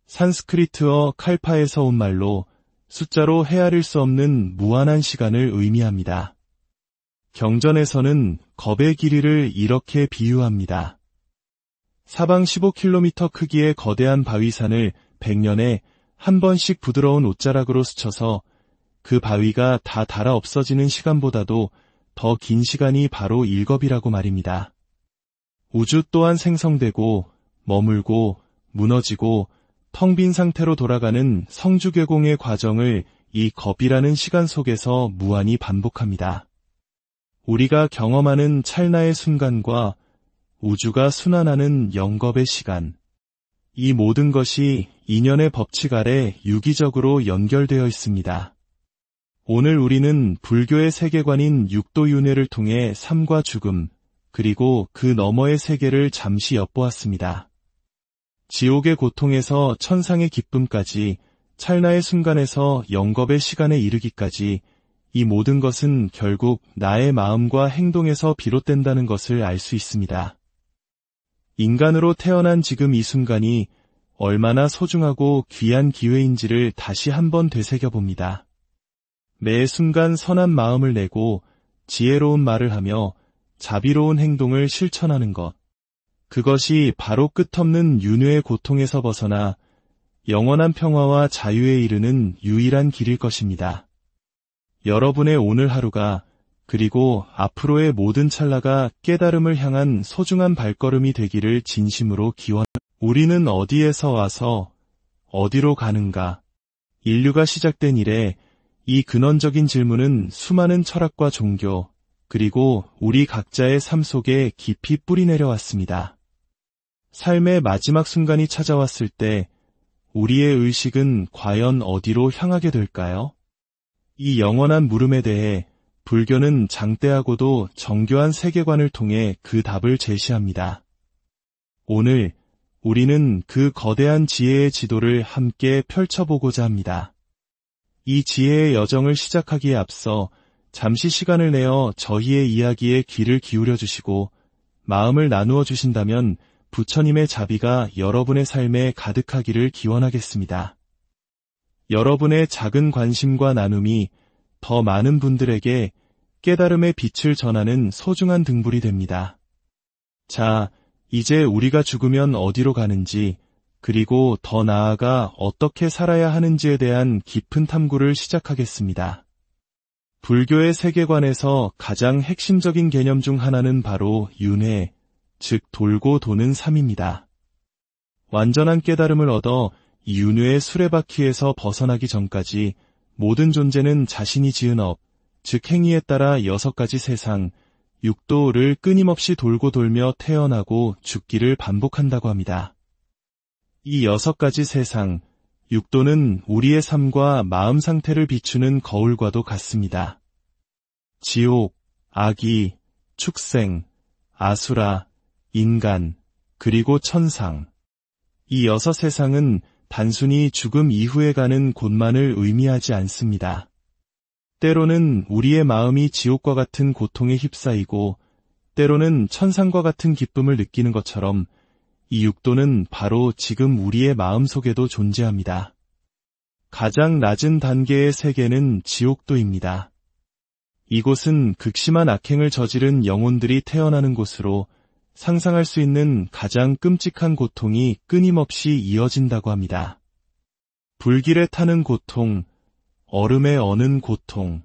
산스크리트어 칼파에서 온 말로 숫자로 헤아릴 수 없는 무한한 시간을 의미합니다. 경전에서는 겁의 길이를 이렇게 비유합니다. 사방 15km 크기의 거대한 바위산을 100년에 한 번씩 부드러운 옷자락으로 스쳐서 그 바위가 다 닳아 없어지는 시간보다도 더 긴 시간이 바로 일겁이라고 말입니다. 우주 또한 생성되고 머물고 무너지고 텅 빈 상태로 돌아가는 성주괴공의 과정을 이 겁이라는 시간 속에서 무한히 반복합니다. 우리가 경험하는 찰나의 순간과 우주가 순환하는 영겁의 시간, 이 모든 것이 인연의 법칙 아래 유기적으로 연결되어 있습니다. 오늘 우리는 불교의 세계관인 육도윤회를 통해 삶과 죽음, 그리고 그 너머의 세계를 잠시 엿보았습니다. 지옥의 고통에서 천상의 기쁨까지, 찰나의 순간에서 영겁의 시간에 이르기까지 이 모든 것은 결국 나의 마음과 행동에서 비롯된다는 것을 알 수 있습니다. 인간으로 태어난 지금 이 순간이 얼마나 소중하고 귀한 기회인지를 다시 한번 되새겨봅니다. 매 순간 선한 마음을 내고 지혜로운 말을 하며 자비로운 행동을 실천하는 것. 그것이 바로 끝없는 윤회의 고통에서 벗어나 영원한 평화와 자유에 이르는 유일한 길일 것입니다. 여러분의 오늘 하루가 그리고 앞으로의 모든 찰나가 깨달음을 향한 소중한 발걸음이 되기를 진심으로 기원합니다. 우리는 어디에서 와서 어디로 가는가? 인류가 시작된 이래 이 근원적인 질문은 수많은 철학과 종교, 그리고 우리 각자의 삶 속에 깊이 뿌리내려 왔습니다. 삶의 마지막 순간이 찾아왔을 때 우리의 의식은 과연 어디로 향하게 될까요? 이 영원한 물음에 대해 불교는 장대하고도 정교한 세계관을 통해 그 답을 제시합니다. 오늘 우리는 그 거대한 지혜의 지도를 함께 펼쳐보고자 합니다. 이 지혜의 여정을 시작하기에 앞서 잠시 시간을 내어 저희의 이야기에 귀를 기울여 주시고 마음을 나누어 주신다면 부처님의 자비가 여러분의 삶에 가득하기를 기원하겠습니다. 여러분의 작은 관심과 나눔이 더 많은 분들에게 깨달음의 빛을 전하는 소중한 등불이 됩니다. 자, 이제 우리가 죽으면 어디로 가는지, 그리고 더 나아가 어떻게 살아야 하는지에 대한 깊은 탐구를 시작하겠습니다. 불교의 세계관에서 가장 핵심적인 개념 중 하나는 바로 윤회, 즉 돌고 도는 삶입니다. 완전한 깨달음을 얻어 이 윤회의 수레바퀴에서 벗어나기 전까지 모든 존재는 자신이 지은 업, 즉 행위에 따라 6가지 세상, 육도를 끊임없이 돌고 돌며 태어나고 죽기를 반복한다고 합니다. 이 6가지 세상, 육도는 우리의 삶과 마음 상태를 비추는 거울과도 같습니다. 지옥, 악이, 축생, 아수라, 인간, 그리고 천상. 이 6세상은 단순히 죽음 이후에 가는 곳만을 의미하지 않습니다. 때로는 우리의 마음이 지옥과 같은 고통에 휩싸이고, 때로는 천상과 같은 기쁨을 느끼는 것처럼 이 육도는 바로 지금 우리의 마음 속에도 존재합니다. 가장 낮은 단계의 세계는 지옥도입니다. 이곳은 극심한 악행을 저지른 영혼들이 태어나는 곳으로 상상할 수 있는 가장 끔찍한 고통이 끊임없이 이어진다고 합니다. 불길에 타는 고통, 얼음에 어는 고통.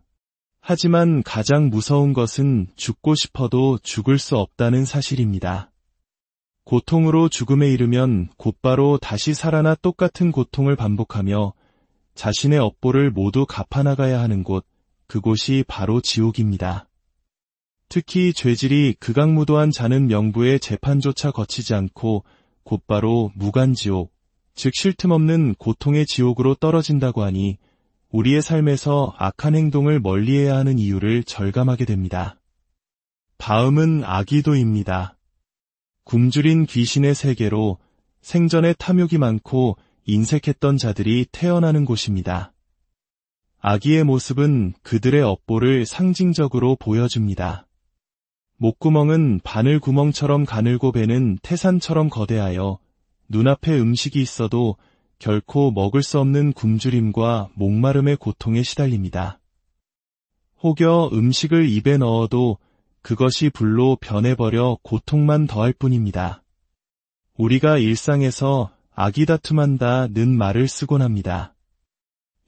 하지만 가장 무서운 것은 죽고 싶어도 죽을 수 없다는 사실입니다. 고통으로 죽음에 이르면 곧바로 다시 살아나 똑같은 고통을 반복하며 자신의 업보를 모두 갚아나가야 하는 곳, 그곳이 바로 지옥입니다. 특히 죄질이 극악무도한 자는 명부의 재판조차 거치지 않고 곧바로 무간지옥, 즉 쉴 틈 없는 고통의 지옥으로 떨어진다고 하니 우리의 삶에서 악한 행동을 멀리해야 하는 이유를 절감하게 됩니다. 다음은 아기도입니다. 굶주린 귀신의 세계로 생전에 탐욕이 많고 인색했던 자들이 태어나는 곳입니다. 아기의 모습은 그들의 업보를 상징적으로 보여줍니다. 목구멍은 바늘구멍처럼 가늘고 배는 태산처럼 거대하여 눈앞에 음식이 있어도 결코 먹을 수 없는 굶주림과 목마름의 고통에 시달립니다. 혹여 음식을 입에 넣어도 그것이 불로 변해버려 고통만 더할 뿐입니다. 우리가 일상에서 아기 다툼한다는 말을 쓰곤 합니다.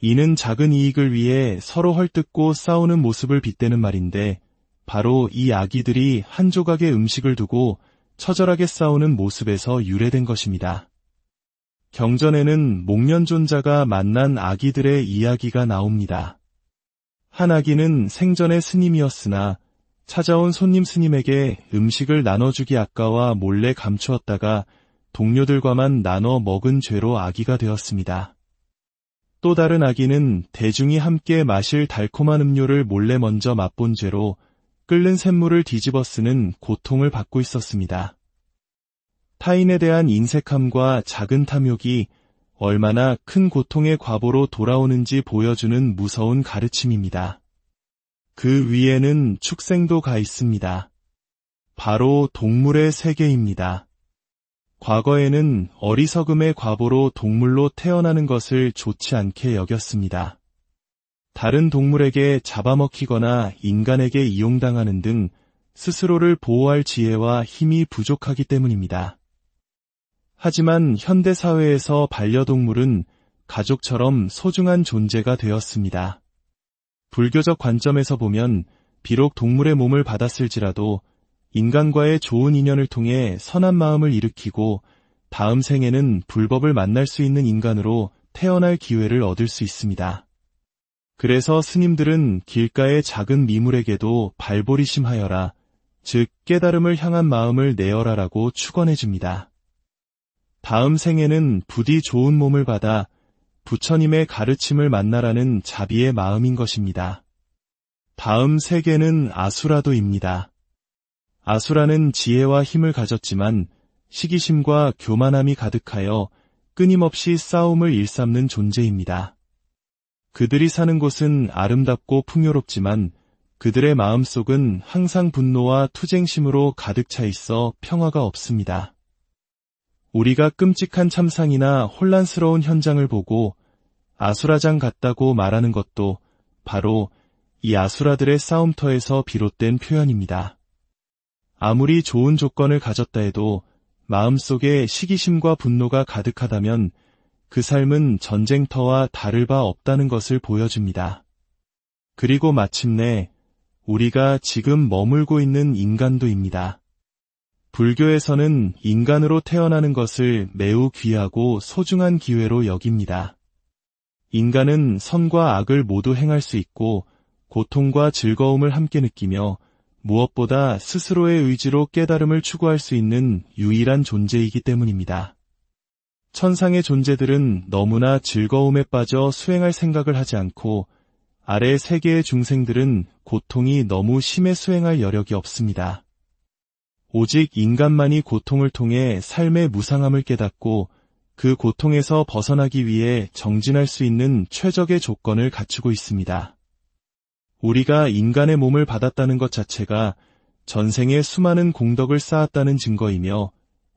이는 작은 이익을 위해 서로 헐뜯고 싸우는 모습을 빗대는 말인데 바로 이 아기들이 한 조각의 음식을 두고 처절하게 싸우는 모습에서 유래된 것입니다. 경전에는 목련존자가 만난 아기들의 이야기가 나옵니다. 한 아기는 생전의 스님이었으나 찾아온 손님 스님에게 음식을 나눠주기 아까워 몰래 감추었다가 동료들과만 나눠 먹은 죄로 아기가 되었습니다. 또 다른 아기는 대중이 함께 마실 달콤한 음료를 몰래 먼저 맛본 죄로 끓는 샘물을 뒤집어 쓰는 고통을 받고 있었습니다. 타인에 대한 인색함과 작은 탐욕이 얼마나 큰 고통의 과보로 돌아오는지 보여주는 무서운 가르침입니다. 그 위에는 축생도 가 있습니다. 바로 동물의 세계입니다. 과거에는 어리석음의 과보로 동물로 태어나는 것을 좋지 않게 여겼습니다. 다른 동물에게 잡아먹히거나 인간에게 이용당하는 등 스스로를 보호할 지혜와 힘이 부족하기 때문입니다. 하지만 현대사회에서 반려동물은 가족처럼 소중한 존재가 되었습니다. 불교적 관점에서 보면 비록 동물의 몸을 받았을지라도 인간과의 좋은 인연을 통해 선한 마음을 일으키고 다음 생에는 불법을 만날 수 있는 인간으로 태어날 기회를 얻을 수 있습니다. 그래서 스님들은 길가의 작은 미물에게도 발보리심하여라, 즉 깨달음을 향한 마음을 내어라라고 축원해줍니다. 다음 생에는 부디 좋은 몸을 받아 부처님의 가르침을 만나라는 자비의 마음인 것입니다. 다음 세계는 아수라도입니다. 아수라는 지혜와 힘을 가졌지만 시기심과 교만함이 가득하여 끊임없이 싸움을 일삼는 존재입니다. 그들이 사는 곳은 아름답고 풍요롭지만 그들의 마음속은 항상 분노와 투쟁심으로 가득 차 있어 평화가 없습니다. 우리가 끔찍한 참상이나 혼란스러운 현장을 보고 아수라장 같다고 말하는 것도 바로 이 아수라들의 싸움터에서 비롯된 표현입니다. 아무리 좋은 조건을 가졌다 해도 마음속에 시기심과 분노가 가득하다면 그 삶은 전쟁터와 다를 바 없다는 것을 보여줍니다. 그리고 마침내 우리가 지금 머물고 있는 인간도입니다. 불교에서는 인간으로 태어나는 것을 매우 귀하고 소중한 기회로 여깁니다. 인간은 선과 악을 모두 행할 수 있고 고통과 즐거움을 함께 느끼며 무엇보다 스스로의 의지로 깨달음을 추구할 수 있는 유일한 존재이기 때문입니다. 천상의 존재들은 너무나 즐거움에 빠져 수행할 생각을 하지 않고 아래 세계의 중생들은 고통이 너무 심해 수행할 여력이 없습니다. 오직 인간만이 고통을 통해 삶의 무상함을 깨닫고 그 고통에서 벗어나기 위해 정진할 수 있는 최적의 조건을 갖추고 있습니다. 우리가 인간의 몸을 받았다는 것 자체가 전생에 수많은 공덕을 쌓았다는 증거이며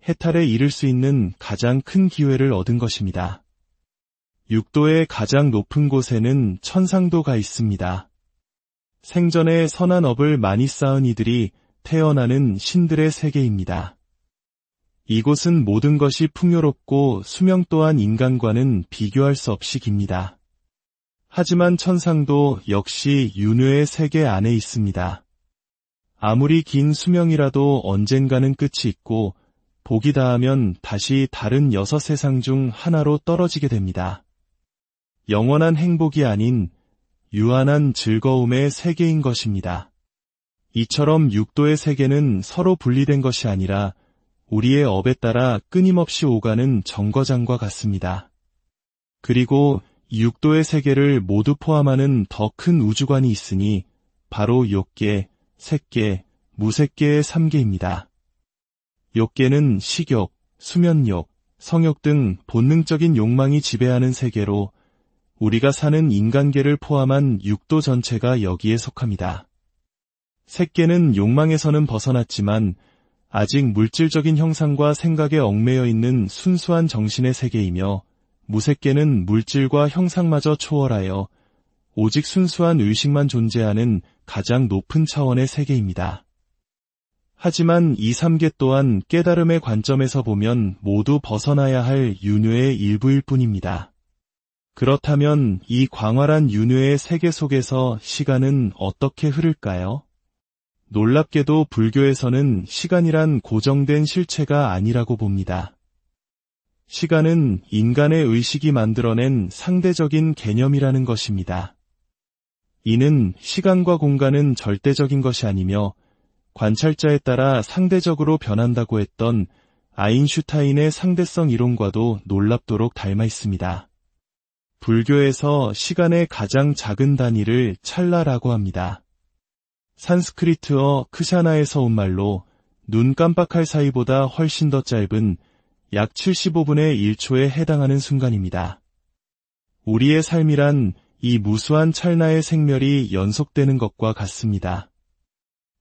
해탈에 이를 수 있는 가장 큰 기회를 얻은 것입니다. 육도의 가장 높은 곳에는 천상도가 있습니다. 생전에 선한 업을 많이 쌓은 이들이 태어나는 신들의 세계입니다. 이곳은 모든 것이 풍요롭고 수명 또한 인간과는 비교할 수 없이 깁니다. 하지만 천상도 역시 윤회의 세계 안에 있습니다. 아무리 긴 수명이라도 언젠가는 끝이 있고 복이 다하면 다시 다른 6세상 중 하나로 떨어지게 됩니다. 영원한 행복이 아닌 유한한 즐거움의 세계인 것입니다. 이처럼 육도의 세계는 서로 분리된 것이 아니라 우리의 업에 따라 끊임없이 오가는 정거장과 같습니다. 그리고 육도의 세계를 모두 포함하는 더 큰 우주관이 있으니 바로 욕계, 색계, 무색계의 3계입니다. 욕계는 식욕, 수면욕, 성욕 등 본능적인 욕망이 지배하는 세계로 우리가 사는 인간계를 포함한 육도 전체가 여기에 속합니다. 색계는 욕망에서는 벗어났지만 아직 물질적인 형상과 생각에 얽매여 있는 순수한 정신의 세계이며 무색계는 물질과 형상마저 초월하여 오직 순수한 의식만 존재하는 가장 높은 차원의 세계입니다. 하지만 이 3계 또한 깨달음의 관점에서 보면 모두 벗어나야 할 윤회의 일부일 뿐입니다. 그렇다면 이 광활한 윤회의 세계 속에서 시간은 어떻게 흐를까요? 놀랍게도 불교에서는 시간이란 고정된 실체가 아니라고 봅니다. 시간은 인간의 의식이 만들어낸 상대적인 개념이라는 것입니다. 이는 시간과 공간은 절대적인 것이 아니며 관찰자에 따라 상대적으로 변한다고 했던 아인슈타인의 상대성 이론과도 놀랍도록 닮아 있습니다. 불교에서 시간의 가장 작은 단위를 찰나라고 합니다. 산스크리트어 크샤나에서 온 말로 눈 깜빡할 사이보다 훨씬 더 짧은 약 75분의 1초에 해당하는 순간입니다. 우리의 삶이란 이 무수한 찰나의 생멸이 연속되는 것과 같습니다.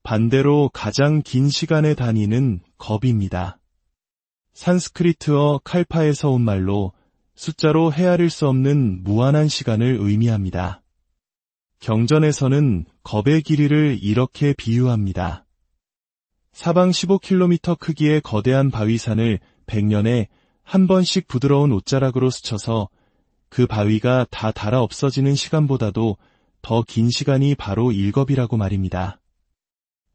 반대로 가장 긴 시간의 단위는 겁입니다. 산스크리트어 칼파에서 온 말로 숫자로 헤아릴 수 없는 무한한 시간을 의미합니다. 경전에서는 겁의 길이를 이렇게 비유합니다. 사방 15km 크기의 거대한 바위산을 100년에 한 번씩 부드러운 옷자락으로 스쳐서 그 바위가 다 닳아 없어지는 시간보다도 더 긴 시간이 바로 일겁이라고 말입니다.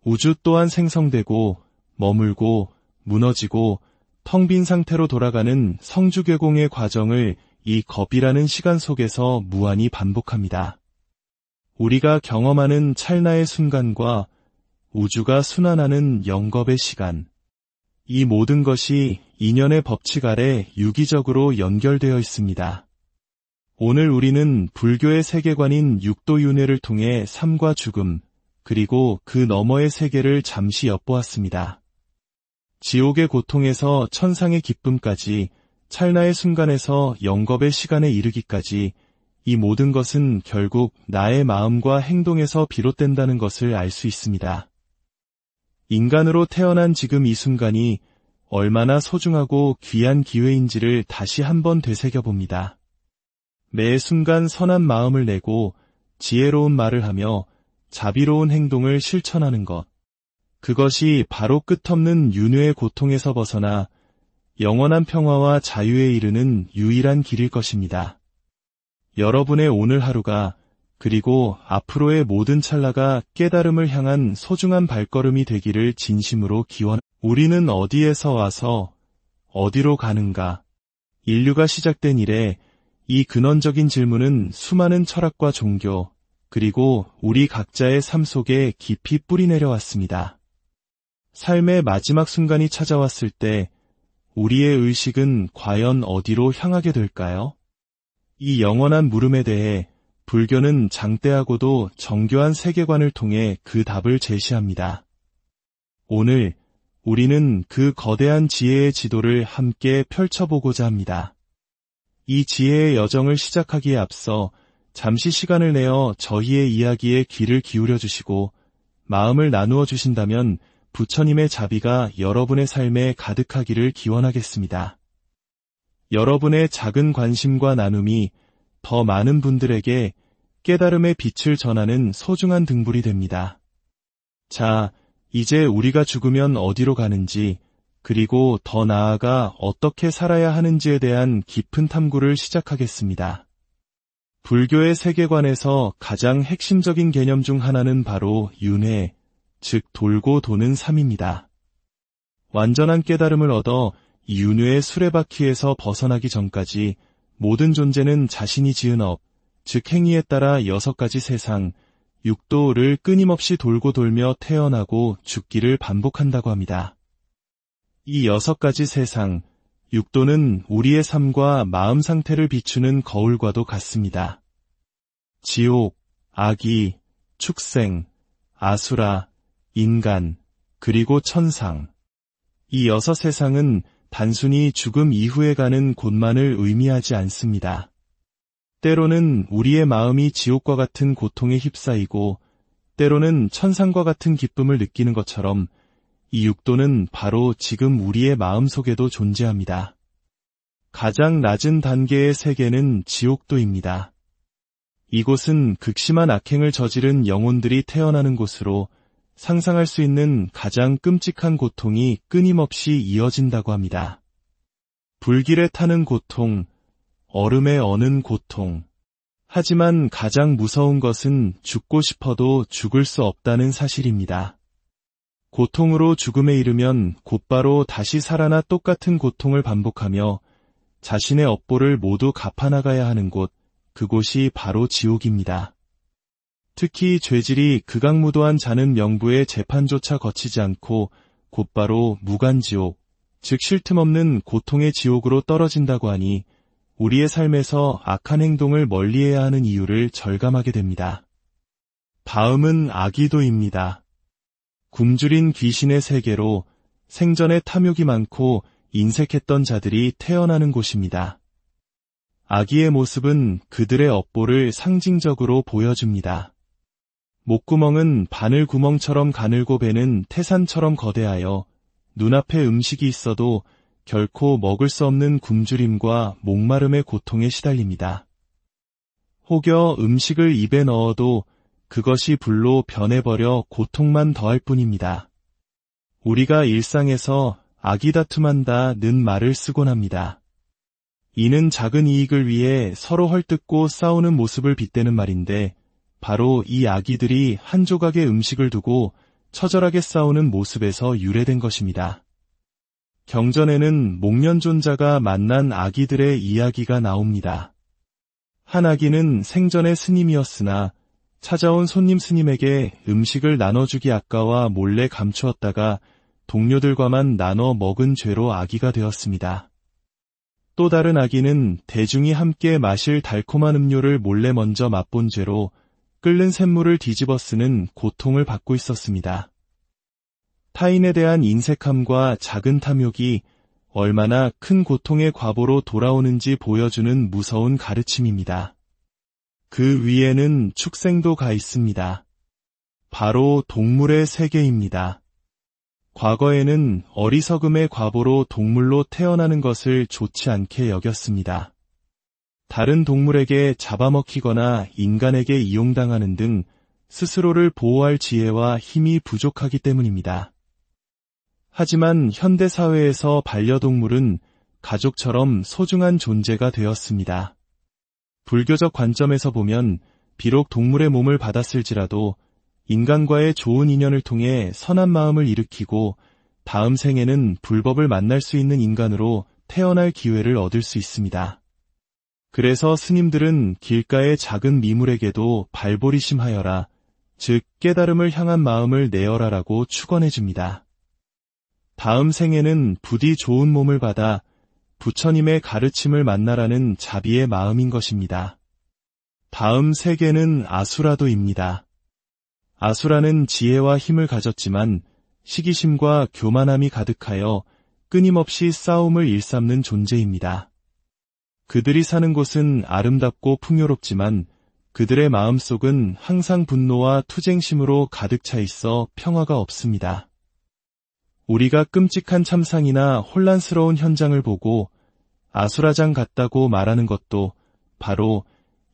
우주 또한 생성되고 머물고 무너지고 텅 빈 상태로 돌아가는 성주괴공의 과정을 이 겁이라는 시간 속에서 무한히 반복합니다. 우리가 경험하는 찰나의 순간과 우주가 순환하는 영겁의 시간, 이 모든 것이 인연의 법칙 아래 유기적으로 연결되어 있습니다. 오늘 우리는 불교의 세계관인 육도윤회를 통해 삶과 죽음, 그리고 그 너머의 세계를 잠시 엿보았습니다. 지옥의 고통에서 천상의 기쁨까지 찰나의 순간에서 영겁의 시간에 이르기까지 이 모든 것은 결국 나의 마음과 행동에서 비롯된다는 것을 알 수 있습니다. 인간으로 태어난 지금 이 순간이 얼마나 소중하고 귀한 기회인지를 다시 한번 되새겨봅니다. 매 순간 선한 마음을 내고 지혜로운 말을 하며 자비로운 행동을 실천하는 것. 그것이 바로 끝없는 윤회의 고통에서 벗어나 영원한 평화와 자유에 이르는 유일한 길일 것입니다. 여러분의 오늘 하루가 그리고 앞으로의 모든 찰나가 깨달음을 향한 소중한 발걸음이 되기를 진심으로 기원합니다. 우리는 어디에서 와서 어디로 가는가? 인류가 시작된 이래 이 근원적인 질문은 수많은 철학과 종교, 그리고 우리 각자의 삶 속에 깊이 뿌리내려왔습니다. 삶의 마지막 순간이 찾아왔을 때 우리의 의식은 과연 어디로 향하게 될까요? 이 영원한 물음에 대해 불교는 장대하고도 정교한 세계관을 통해 그 답을 제시합니다. 오늘 우리는 그 거대한 지혜의 지도를 함께 펼쳐보고자 합니다. 이 지혜의 여정을 시작하기에 앞서 잠시 시간을 내어 저희의 이야기에 귀를 기울여 주시고 마음을 나누어 주신다면 부처님의 자비가 여러분의 삶에 가득하기를 기원하겠습니다. 여러분의 작은 관심과 나눔이 더 많은 분들에게 깨달음의 빛을 전하는 소중한 등불이 됩니다. 자, 이제 우리가 죽으면 어디로 가는지, 그리고 더 나아가 어떻게 살아야 하는지에 대한 깊은 탐구를 시작하겠습니다. 불교의 세계관에서 가장 핵심적인 개념 중 하나는 바로 윤회, 즉 돌고 도는 삶입니다. 완전한 깨달음을 얻어 윤회의 수레바퀴에서 벗어나기 전까지 모든 존재는 자신이 지은 업, 즉 행위에 따라 6가지 세상, 육도를 끊임없이 돌고 돌며 태어나고 죽기를 반복한다고 합니다. 이 6가지 세상, 육도는 우리의 삶과 마음 상태를 비추는 거울과도 같습니다. 지옥, 악이, 축생, 아수라, 인간, 그리고 천상. 이 6세상은 단순히 죽음 이후에 가는 곳만을 의미하지 않습니다. 때로는 우리의 마음이 지옥과 같은 고통에 휩싸이고, 때로는 천상과 같은 기쁨을 느끼는 것처럼 이 육도는 바로 지금 우리의 마음속에도 존재합니다. 가장 낮은 단계의 세계는 지옥도입니다. 이곳은 극심한 악행을 저지른 영혼들이 태어나는 곳으로 상상할 수 있는 가장 끔찍한 고통이 끊임없이 이어진다고 합니다. 불길에 타는 고통, 얼음에 어는 고통. 하지만 가장 무서운 것은 죽고 싶어도 죽을 수 없다는 사실입니다. 고통으로 죽음에 이르면 곧바로 다시 살아나 똑같은 고통을 반복하며 자신의 업보를 모두 갚아나가야 하는 곳, 그곳이 바로 지옥입니다. 특히 죄질이 극악무도한 자는 명부의 재판조차 거치지 않고 곧바로 무간지옥, 즉 쉴 틈 없는 고통의 지옥으로 떨어진다고 하니 우리의 삶에서 악한 행동을 멀리해야 하는 이유를 절감하게 됩니다. 다음은 아기도입니다. 굶주린 귀신의 세계로 생전에 탐욕이 많고 인색했던 자들이 태어나는 곳입니다. 아기의 모습은 그들의 업보를 상징적으로 보여줍니다. 목구멍은 바늘구멍처럼 가늘고 배는 태산처럼 거대하여 눈앞에 음식이 있어도 결코 먹을 수 없는 굶주림과 목마름의 고통에 시달립니다. 혹여 음식을 입에 넣어도 그것이 불로 변해버려 고통만 더할 뿐입니다. 우리가 일상에서 아기다툼한다는 말을 쓰곤 합니다. 이는 작은 이익을 위해 서로 헐뜯고 싸우는 모습을 빗대는 말인데 바로 이 아기들이 한 조각의 음식을 두고 처절하게 싸우는 모습에서 유래된 것입니다. 경전에는 목련존자가 만난 아기들의 이야기가 나옵니다. 한 아기는 생전의 스님이었으나 찾아온 손님 스님에게 음식을 나눠주기 아까워 몰래 감추었다가 동료들과만 나눠 먹은 죄로 아기가 되었습니다. 또 다른 아기는 대중이 함께 마실 달콤한 음료를 몰래 먼저 맛본 죄로 끓는 샘물을 뒤집어 쓰는 고통을 받고 있었습니다. 타인에 대한 인색함과 작은 탐욕이 얼마나 큰 고통의 과보로 돌아오는지 보여주는 무서운 가르침입니다. 그 위에는 축생도 가 있습니다. 바로 동물의 세계입니다. 과거에는 어리석음의 과보로 동물로 태어나는 것을 좋지 않게 여겼습니다. 다른 동물에게 잡아먹히거나 인간에게 이용당하는 등 스스로를 보호할 지혜와 힘이 부족하기 때문입니다. 하지만 현대사회에서 반려동물은 가족처럼 소중한 존재가 되었습니다. 불교적 관점에서 보면 비록 동물의 몸을 받았을지라도 인간과의 좋은 인연을 통해 선한 마음을 일으키고 다음 생에는 불법을 만날 수 있는 인간으로 태어날 기회를 얻을 수 있습니다. 그래서 스님들은 길가의 작은 미물에게도 발보리심하여라, 즉 깨달음을 향한 마음을 내어라라고 축원해 줍니다. 다음 생에는 부디 좋은 몸을 받아 부처님의 가르침을 만나라는 자비의 마음인 것입니다. 다음 세계는 아수라도입니다. 아수라는 지혜와 힘을 가졌지만 시기심과 교만함이 가득하여 끊임없이 싸움을 일삼는 존재입니다. 그들이 사는 곳은 아름답고 풍요롭지만 그들의 마음속은 항상 분노와 투쟁심으로 가득 차 있어 평화가 없습니다. 우리가 끔찍한 참상이나 혼란스러운 현장을 보고 아수라장 같다고 말하는 것도 바로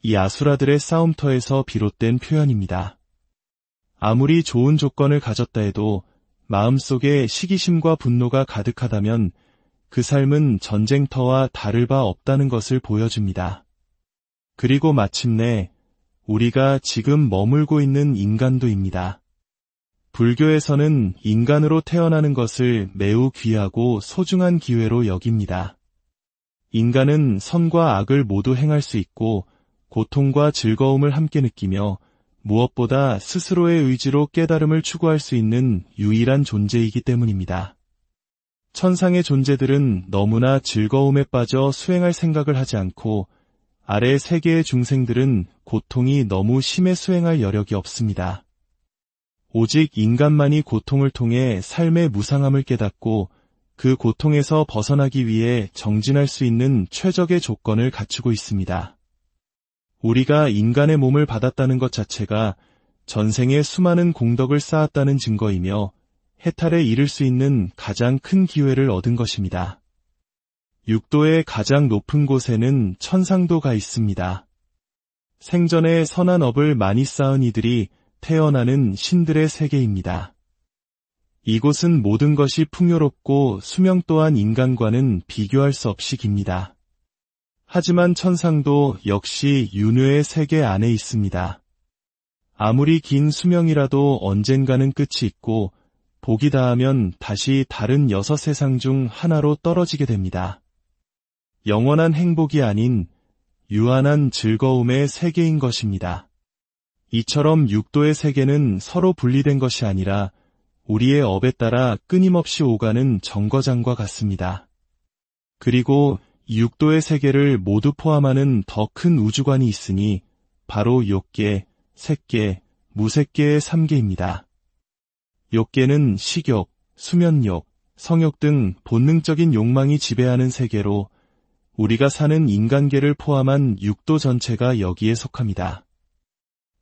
이 아수라들의 싸움터에서 비롯된 표현입니다. 아무리 좋은 조건을 가졌다 해도 마음속에 시기심과 분노가 가득하다면 그 삶은 전쟁터와 다를 바 없다는 것을 보여줍니다. 그리고 마침내 우리가 지금 머물고 있는 인간도입니다. 불교에서는 인간으로 태어나는 것을 매우 귀하고 소중한 기회로 여깁니다. 인간은 선과 악을 모두 행할 수 있고 고통과 즐거움을 함께 느끼며 무엇보다 스스로의 의지로 깨달음을 추구할 수 있는 유일한 존재이기 때문입니다. 천상의 존재들은 너무나 즐거움에 빠져 수행할 생각을 하지 않고 아래 세계의 중생들은 고통이 너무 심해 수행할 여력이 없습니다. 오직 인간만이 고통을 통해 삶의 무상함을 깨닫고 그 고통에서 벗어나기 위해 정진할 수 있는 최적의 조건을 갖추고 있습니다. 우리가 인간의 몸을 받았다는 것 자체가 전생에 수많은 공덕을 쌓았다는 증거이며 해탈에 이를 수 있는 가장 큰 기회를 얻은 것입니다. 육도의 가장 높은 곳에는 천상도가 있습니다. 생전에 선한 업을 많이 쌓은 이들이 태어나는 신들의 세계입니다. 이곳은 모든 것이 풍요롭고 수명 또한 인간과는 비교할 수 없이 깁니다. 하지만 천상도 역시 윤회의 세계 안에 있습니다. 아무리 긴 수명이라도 언젠가는 끝이 있고 복이 다하면 다시 다른 6세상 중 하나로 떨어지게 됩니다. 영원한 행복이 아닌 유한한 즐거움의 세계인 것입니다. 이처럼 육도의 세계는 서로 분리된 것이 아니라 우리의 업에 따라 끊임없이 오가는 정거장과 같습니다. 그리고 육도의 세계를 모두 포함하는 더 큰 우주관이 있으니 바로 욕계, 색계, 무색계의 3계입니다. 욕계는 식욕, 수면욕, 성욕 등 본능적인 욕망이 지배하는 세계로 우리가 사는 인간계를 포함한 육도 전체가 여기에 속합니다.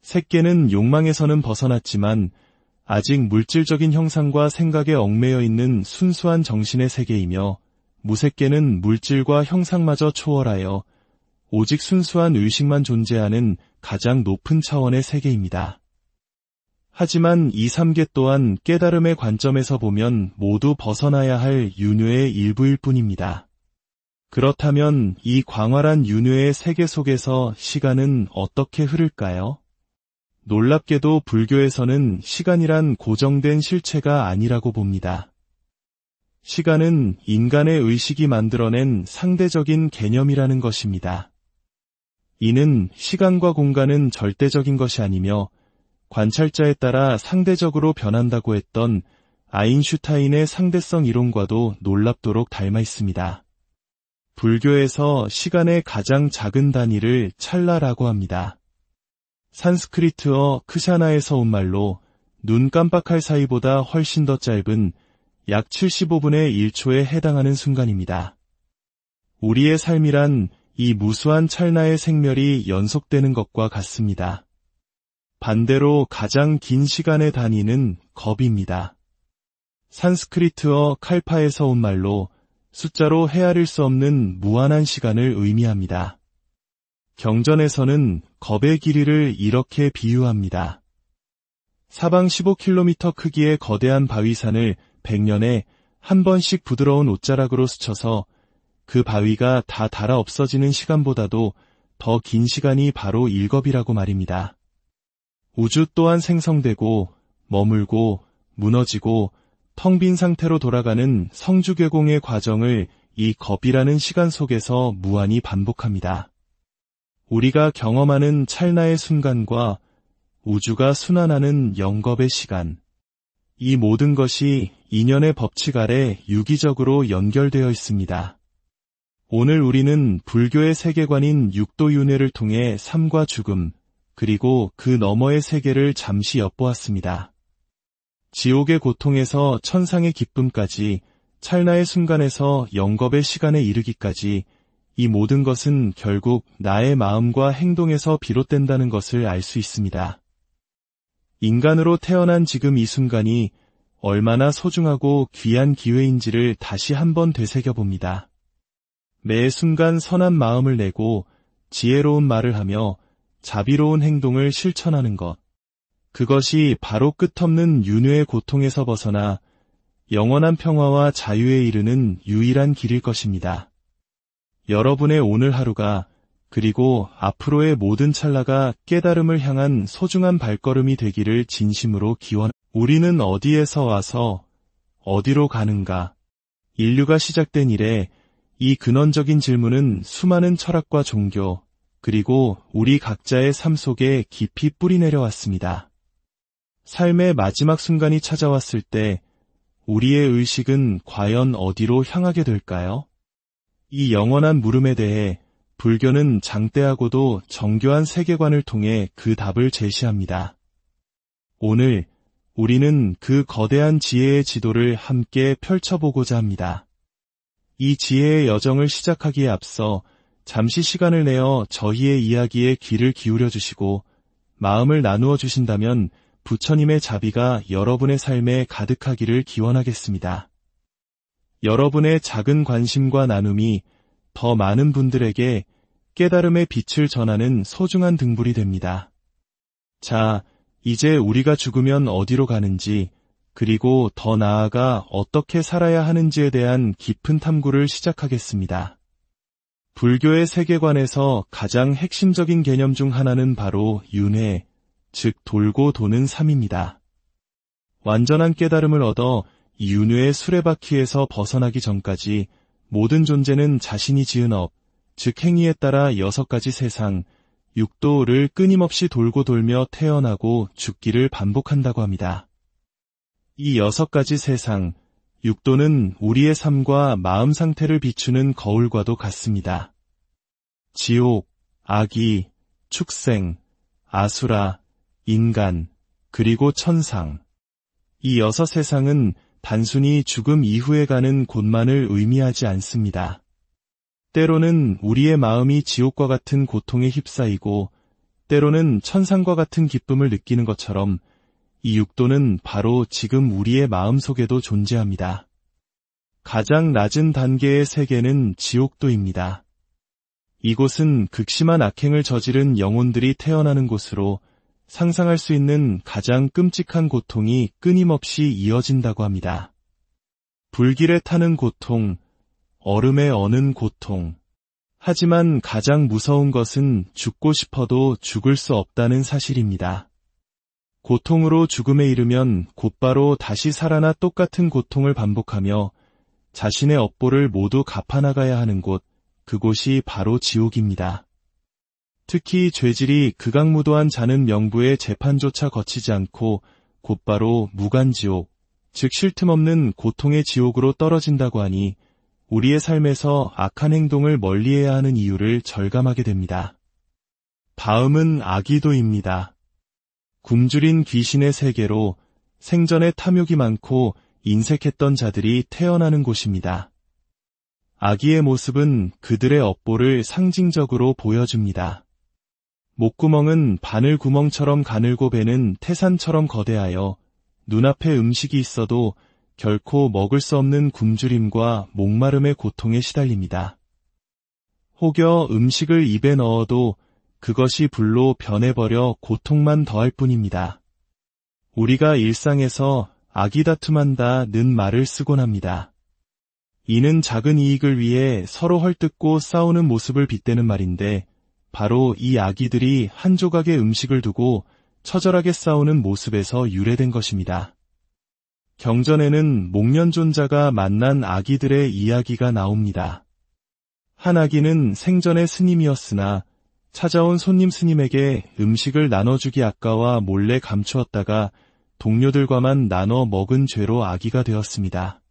색계는 욕망에서는 벗어났지만 아직 물질적인 형상과 생각에 얽매여 있는 순수한 정신의 세계이며 무색계는 물질과 형상마저 초월하여 오직 순수한 의식만 존재하는 가장 높은 차원의 세계입니다. 하지만 이 3계 또한 깨달음의 관점에서 보면 모두 벗어나야 할 윤회의 일부일 뿐입니다. 그렇다면 이 광활한 윤회의 세계 속에서 시간은 어떻게 흐를까요? 놀랍게도 불교에서는 시간이란 고정된 실체가 아니라고 봅니다. 시간은 인간의 의식이 만들어낸 상대적인 개념이라는 것입니다. 이는 시간과 공간은 절대적인 것이 아니며 관찰자에 따라 상대적으로 변한다고 했던 아인슈타인의 상대성 이론과도 놀랍도록 닮아 있습니다. 불교에서 시간의 가장 작은 단위를 찰나라고 합니다. 산스크리트어 크샤나에서 온 말로 눈 깜빡할 사이보다 훨씬 더 짧은 약 75분의 1초에 해당하는 순간입니다. 우리의 삶이란 이 무수한 찰나의 생멸이 연속되는 것과 같습니다. 반대로 가장 긴 시간의 단위는 겁입니다. 산스크리트어 칼파에서 온 말로 숫자로 헤아릴 수 없는 무한한 시간을 의미합니다. 경전에서는 겁의 길이를 이렇게 비유합니다. 사방 15km 크기의 거대한 바위산을 100년에 한 번씩 부드러운 옷자락으로 스쳐서 그 바위가 다 닳아 없어지는 시간보다도 더 긴 시간이 바로 일겁이라고 말입니다. 우주 또한 생성되고 머물고 무너지고 텅 빈 상태로 돌아가는 성주괴공의 과정을 이 겁이라는 시간 속에서 무한히 반복합니다. 우리가 경험하는 찰나의 순간과 우주가 순환하는 영겁의 시간, 이 모든 것이 인연의 법칙 아래 유기적으로 연결되어 있습니다. 오늘 우리는 불교의 세계관인 육도윤회를 통해 삶과 죽음, 그리고 그 너머의 세계를 잠시 엿보았습니다. 지옥의 고통에서 천상의 기쁨까지, 찰나의 순간에서 영겁의 시간에 이르기까지 이 모든 것은 결국 나의 마음과 행동에서 비롯된다는 것을 알 수 있습니다. 인간으로 태어난 지금 이 순간이 얼마나 소중하고 귀한 기회인지를 다시 한번 되새겨봅니다. 매 순간 선한 마음을 내고 지혜로운 말을 하며 자비로운 행동을 실천하는 것. 그것이 바로 끝없는 윤회의 고통에서 벗어나 영원한 평화와 자유에 이르는 유일한 길일 것입니다. 여러분의 오늘 하루가 그리고 앞으로의 모든 찰나가 깨달음을 향한 소중한 발걸음이 되기를 진심으로 우리는 어디에서 와서 어디로 가는가? 인류가 시작된 이래 이 근원적인 질문은 수많은 철학과 종교, 그리고 우리 각자의 삶 속에 깊이 뿌리내려왔습니다. 삶의 마지막 순간이 찾아왔을 때 우리의 의식은 과연 어디로 향하게 될까요? 이 영원한 물음에 대해 불교는 장대하고도 정교한 세계관을 통해 그 답을 제시합니다. 오늘 우리는 그 거대한 지혜의 지도를 함께 펼쳐보고자 합니다. 이 지혜의 여정을 시작하기에 앞서 잠시 시간을 내어 저희의 이야기에 귀를 기울여 주시고 마음을 나누어 주신다면 부처님의 자비가 여러분의 삶에 가득하기를 기원하겠습니다. 여러분의 작은 관심과 나눔이 더 많은 분들에게 깨달음의 빛을 전하는 소중한 등불이 됩니다. 자, 이제 우리가 죽으면 어디로 가는지, 그리고 더 나아가 어떻게 살아야 하는지에 대한 깊은 탐구를 시작하겠습니다. 불교의 세계관에서 가장 핵심적인 개념 중 하나는 바로 윤회, 즉 돌고 도는 삶입니다. 완전한 깨달음을 얻어 이 윤회의 수레바퀴에서 벗어나기 전까지 모든 존재는 자신이 지은 업, 즉 행위에 따라 6가지 세상, 육도를 끊임없이 돌고 돌며 태어나고 죽기를 반복한다고 합니다. 이 6가지 세상, 육도는 우리의 삶과 마음 상태를 비추는 거울과도 같습니다. 지옥, 악이, 축생, 아수라, 인간, 그리고 천상. 이 6세상은 단순히 죽음 이후에 가는 곳만을 의미하지 않습니다. 때로는 우리의 마음이 지옥과 같은 고통에 휩싸이고 때로는 천상과 같은 기쁨을 느끼는 것처럼 이 육도는 바로 지금 우리의 마음속에도 존재합니다. 가장 낮은 단계의 세계는 지옥도입니다. 이곳은 극심한 악행을 저지른 영혼들이 태어나는 곳으로 상상할 수 있는 가장 끔찍한 고통이 끊임없이 이어진다고 합니다. 불길에 타는 고통, 얼음에 어는 고통. 하지만 가장 무서운 것은 죽고 싶어도 죽을 수 없다는 사실입니다. 고통으로 죽음에 이르면 곧바로 다시 살아나 똑같은 고통을 반복하며 자신의 업보를 모두 갚아나가야 하는 곳, 그곳이 바로 지옥입니다. 특히 죄질이 극악무도한 자는 명부의 재판조차 거치지 않고 곧바로 무간지옥, 즉 쉴 틈 없는 고통의 지옥으로 떨어진다고 하니 우리의 삶에서 악한 행동을 멀리해야 하는 이유를 절감하게 됩니다. 다음은 아기도입니다. 굶주린 귀신의 세계로 생전에 탐욕이 많고 인색했던 자들이 태어나는 곳입니다. 아기의 모습은 그들의 업보를 상징적으로 보여줍니다. 목구멍은 바늘구멍처럼 가늘고 배는 태산처럼 거대하여 눈앞에 음식이 있어도 결코 먹을 수 없는 굶주림과 목마름의 고통에 시달립니다. 혹여 음식을 입에 넣어도 그것이 불로 변해버려 고통만 더할 뿐입니다. 우리가 일상에서 아기다툼한다는 말을 쓰곤 합니다. 이는 작은 이익을 위해 서로 헐뜯고 싸우는 모습을 빗대는 말인데 바로 이 아기들이 한 조각의 음식을 두고 처절하게 싸우는 모습에서 유래된 것입니다. 경전에는 목련존자가 만난 아기들의 이야기가 나옵니다. 한 아기는 생전의 스님이었으나 찾아온 손님 스님에게 음식을 나눠주기 아까워 몰래 감추었다가 동료들과만 나눠 먹은 죄로 아기가 되었습니다.